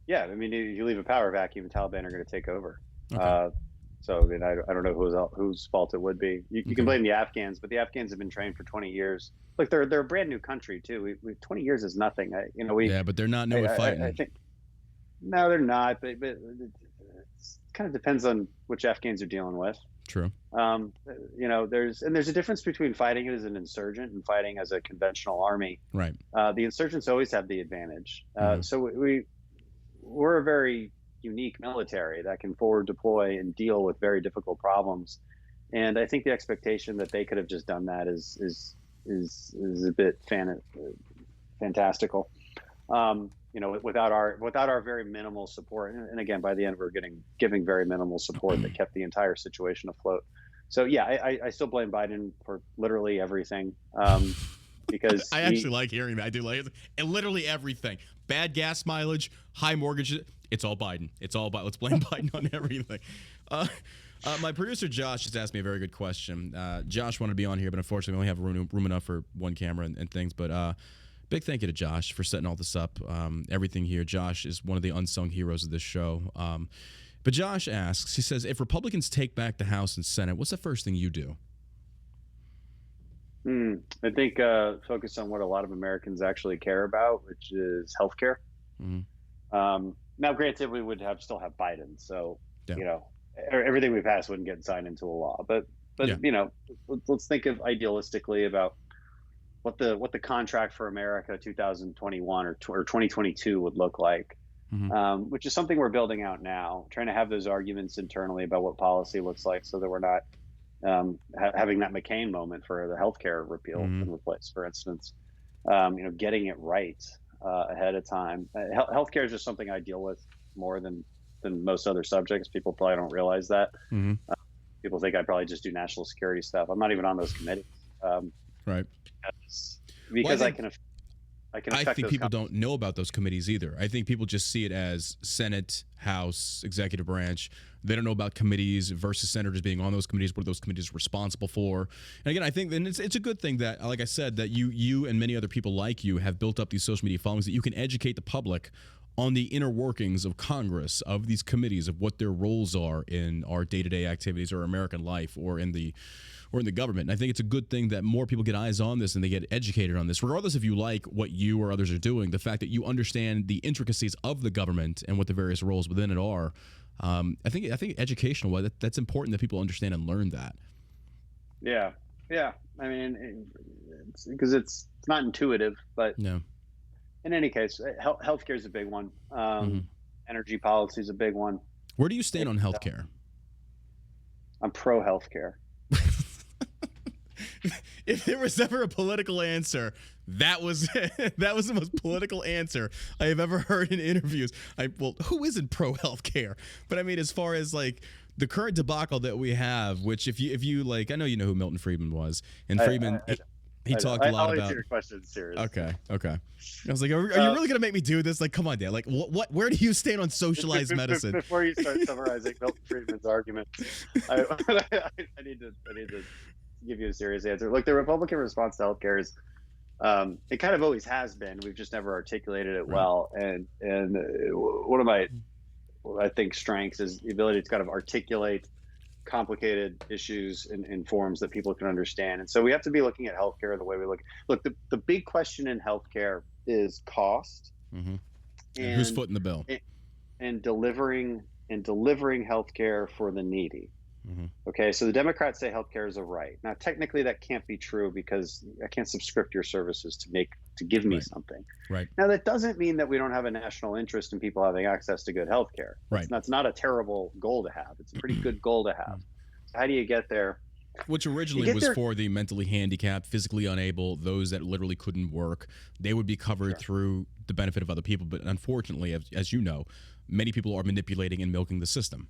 Yeah, I mean, if you leave a power vacuum, the Taliban are going to take over. Okay. So I mean, I don't know whose fault it would be. You can blame the Afghans, but the Afghans have been trained for 20 years. Look, they're a brand new country too. We 20 years is nothing. But they're not new at fighting. I think no, they're not. But it kind of depends on which Afghans you're dealing with. True. There's a difference between fighting as an insurgent and fighting as a conventional army. Right. The insurgents always have the advantage. So we're a very unique military that can forward deploy and deal with very difficult problems. And I think the expectation that they could have just done that is a bit fantastical. Without our very minimal support. And again, by the end, we're giving very minimal support that kept the entire situation afloat. So yeah, I still blame Biden for literally everything. Because I actually like hearing that. I do like it. And literally everything. Bad gas mileage, high mortgage. It's all Biden. It's all Biden. Let's blame Biden on everything. My producer, Josh, just asked me a very good question. Josh wanted to be on here, but unfortunately, we only have room enough for one camera and things. But big thank you to Josh for setting all this up. Everything here. Josh is one of the unsung heroes of this show. But Josh asks, he says, if Republicans take back the House and Senate, what's the first thing you do? I think focus on what a lot of Americans actually care about, which is healthcare. Now, granted, we would still have Biden, so everything we pass wouldn't get signed into a law. But let's think of idealistically about what the contract for America 2021 or 2022 would look like, which is something we're building out now, trying to have those arguments internally about what policy looks like, so that we're not having that McCain moment for the healthcare repeal and replace, for instance. getting it right ahead of time. Healthcare is just something I deal with more than most other subjects. People probably don't realize that. Mm-hmm. People think I probably just do national security stuff. I'm not even on those committees. Right. Because Well, I can I affect think those people don't know about those committees either. I think people just see it as Senate, House, executive branch. They don't know about committees versus senators being on those committees, what those committees are responsible for. And again, I think then it's a good thing that, like I said, that you and many other people like you have built up these social media followings that you can educate the public on the inner workings of Congress, of these committees, of what their roles are in our day-to-day activities or American life or in the government. And I think it's a good thing that more people get eyes on this and they get educated on this, regardless if you like what you or others are doing. The fact that you understand the intricacies of the government and what the various roles within it are, I think educational, that's important that people understand and learn that. Yeah, yeah. I mean, because it's not intuitive, but No. In any case, healthcare is a big one. Energy policy is a big one. Where do you stand on healthcare? I'm pro healthcare. If there was ever a political answer, that was the most political answer I have ever heard in interviews. Well, who isn't pro healthcare? But I mean, as far as like the current debacle that we have, which if you like, I know you know who Milton Friedman was, and Friedman. He talked a lot I'll about. answer your question seriously. Okay. I was like, are you really gonna make me do this? Like, come on, Dan. Like, what? Where do you stand on socialized medicine? Before you start summarizing Milton Friedman's argument, I need to give you a serious answer. Look, the Republican response to healthcare is, it kind of always has been. We've just never articulated it well. And one of my, I think, strengths is the ability to kind of articulate complicated issues in forms that people can understand. And so we have to be looking at healthcare the way we look. The big question in healthcare is cost, and who's footing the bill, and delivering healthcare for the needy. Okay, so the Democrats say healthcare is a right. Now, technically, that can't be true because I can't subscript your services to give me something. Right. Now, that doesn't mean that we don't have a national interest in people having access to good healthcare. Right. That's not a terrible goal to have. It's a pretty good goal to have. So how do you get there? Which originally was for the mentally handicapped, physically unable, those that literally couldn't work. They would be covered through the benefit of other people. But unfortunately, as you know, many people are manipulating and milking the system.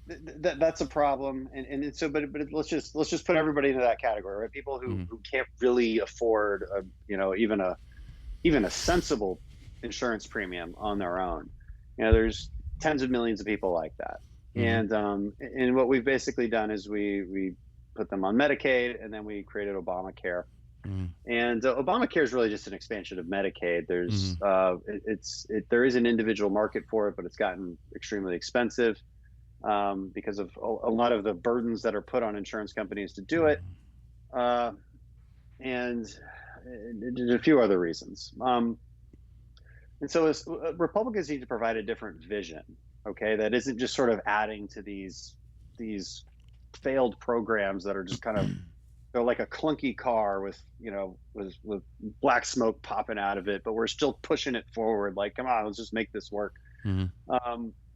That's a problem, and so but let's just put everybody into that category, right? People who can't really afford even a sensible insurance premium on their own. There's tens of millions of people like that, and what we've basically done is we put them on Medicaid, and then we created Obamacare. And Obamacare is really just an expansion of Medicaid. There's there is an individual market for it, but it's gotten extremely expensive. Because of a lot of the burdens that are put on insurance companies to do it, and a few other reasons. And so Republicans need to provide a different vision, okay, that isn't just sort of adding to these failed programs that are just kind of, they're like a clunky car with black smoke popping out of it, but we're still pushing it forward. Like, come on, let's just make this work.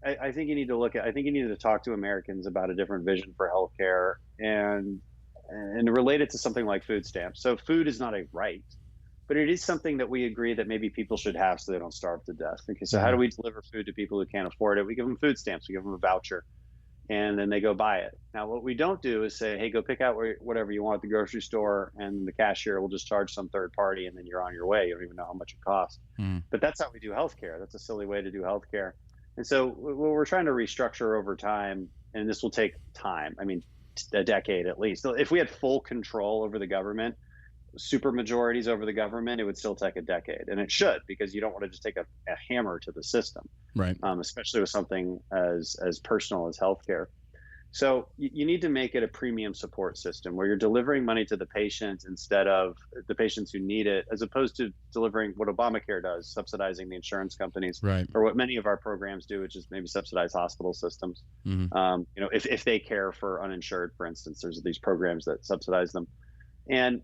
I think you need to talk to Americans about a different vision for healthcare and relate it to something like food stamps. So food is not a right, but it is something that we agree that maybe people should have so they don't starve to death. Okay, so how do we deliver food to people who can't afford it? We give them food stamps, we give them a voucher, and then they go buy it. Now, what we don't do is say, hey, go pick out whatever you want at the grocery store, and the cashier will just charge some third party, and then you're on your way. You don't even know how much it costs. But that's how we do healthcare. That's a silly way to do healthcare. And so what we're trying to restructure over time, and this will take time, I mean, a decade at least. So if we had full control over the government, super majorities over the government, it would still take a decade. And it should, because you don't want to just take a hammer to the system, right? Especially with something as personal as healthcare. So you need to make it a premium support system where you're delivering money to the patient instead of the patients who need it, as opposed to delivering what Obamacare does, subsidizing the insurance companies, right? Or what many of our programs do, which is maybe subsidize hospital systems. If they care for uninsured, for instance, there's these programs that subsidize them. And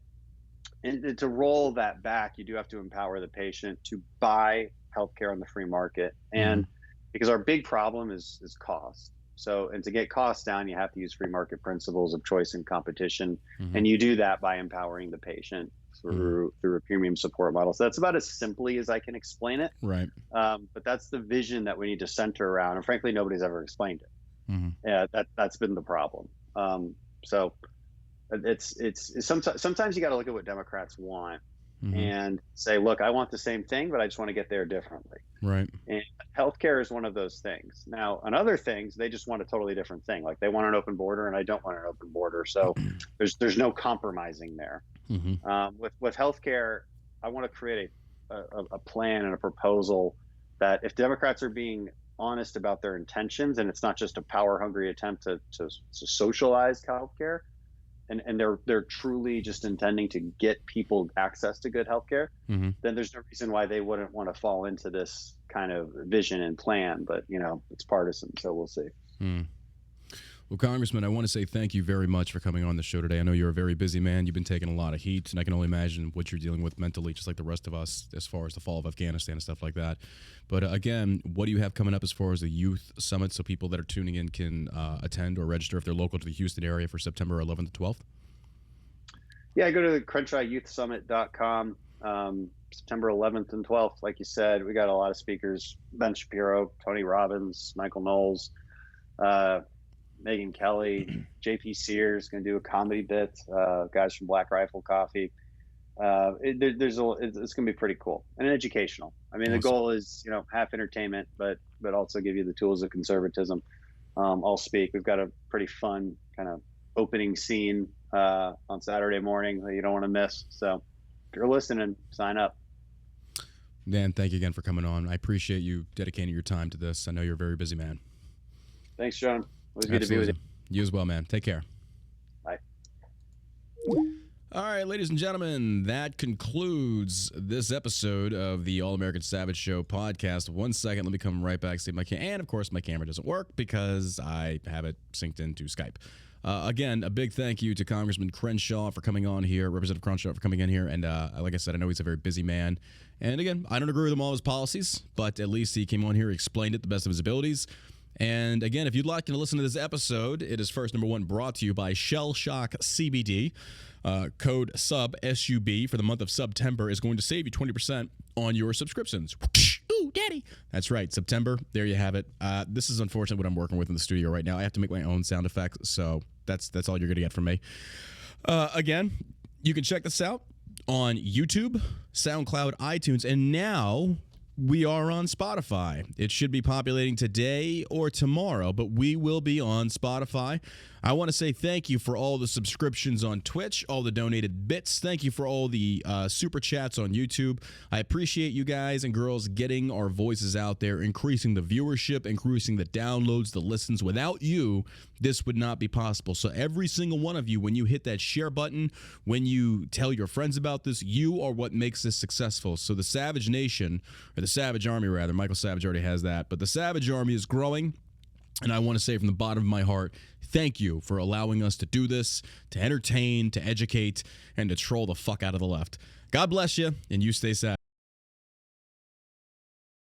to roll that back, you do have to empower the patient to buy healthcare on the free market. And because our big problem is cost. So, and to get costs down, you have to use free market principles of choice and competition. And you do that by empowering the patient through a premium support model. So that's about as simply as I can explain it. Right. But that's the vision that we need to center around, and frankly, nobody's ever explained it. Yeah, that's been the problem. So it's sometimes you got to look at what Democrats want and say, look, I want the same thing, but I just want to get there differently. Right. And healthcare is one of those things. Now, on other things, they just want a totally different thing. Like they want an open border, and I don't want an open border. So there's no compromising there. With healthcare, I want to create a plan and a proposal that if Democrats are being honest about their intentions, and it's not just a power hungry attempt to socialize healthcare, and they're truly just intending to get people access to good healthcare, then there's no reason why they wouldn't want to fall into this kind of vision and plan. But it's partisan, so we'll see. Well, Congressman, I want to say thank you very much for coming on the show today. I know you're a very busy man. You've been taking a lot of heat, and I can only imagine what you're dealing with mentally, just like the rest of us, as far as the fall of Afghanistan and stuff like that. But again, what do you have coming up as far as the youth summit, so people that are tuning in can attend or register if they're local to the Houston area for September 11th to 12th? Yeah, go to CrenshawYouthSummit.com. September 11th and 12th, like you said, we got a lot of speakers: Ben Shapiro, Tony Robbins, Michael Knowles, Megyn Kelly, JP Sears going to do a comedy bit, guys from Black Rifle Coffee. It's going to be pretty cool and educational. I mean, awesome. The goal is, half entertainment, but also give you the tools of conservatism. I'll speak. We've got a pretty fun kind of opening scene on Saturday morning that you don't want to miss. So if you're listening, sign up. Dan, thank you again for coming on. I appreciate you dedicating your time to this. I know you're a very busy man. Thanks, John. It was good to be with you. You as well, man. Take care. Bye. All right, ladies and gentlemen, that concludes this episode of the All American Savage Show podcast. 1 second, let me come right back, see my and of course my camera doesn't work because I have it synced into Skype. Again, a big thank you to Congressman Crenshaw for coming on here, Representative Crenshaw for coming in here, and like I said, I know he's a very busy man. And again, I don't agree with all his policies, but at least he came on here, explained it the best of his abilities. And again, if you'd like to listen to this episode, it is first, number one, brought to you by Shell Shock CBD. Code SUB, S-U-B, for the month of September is going to save you 20% on your subscriptions. Ooh, daddy. That's right, September. There you have it. This is unfortunately what I'm working with in the studio right now. I have to make my own sound effects, so that's all you're going to get from me. Again, you can check this out on YouTube, SoundCloud, iTunes, and now we are on Spotify. It should be populating today or tomorrow, but we will be on Spotify. I want to say thank you for all the subscriptions on Twitch, all the donated bits. Thank you for all the super chats on YouTube. I appreciate you guys and girls getting our voices out there, increasing the viewership, increasing the downloads, the listens. Without you, this would not be possible. So every single one of you, when you hit that share button, when you tell your friends about this, you are what makes this successful. So the Savage Nation, or the Savage Army rather, Michael Savage already has that, but the Savage Army is growing. And I want to say from the bottom of my heart, thank you for allowing us to do this, to entertain, to educate, and to troll the fuck out of the left. God bless you, and you stay savage.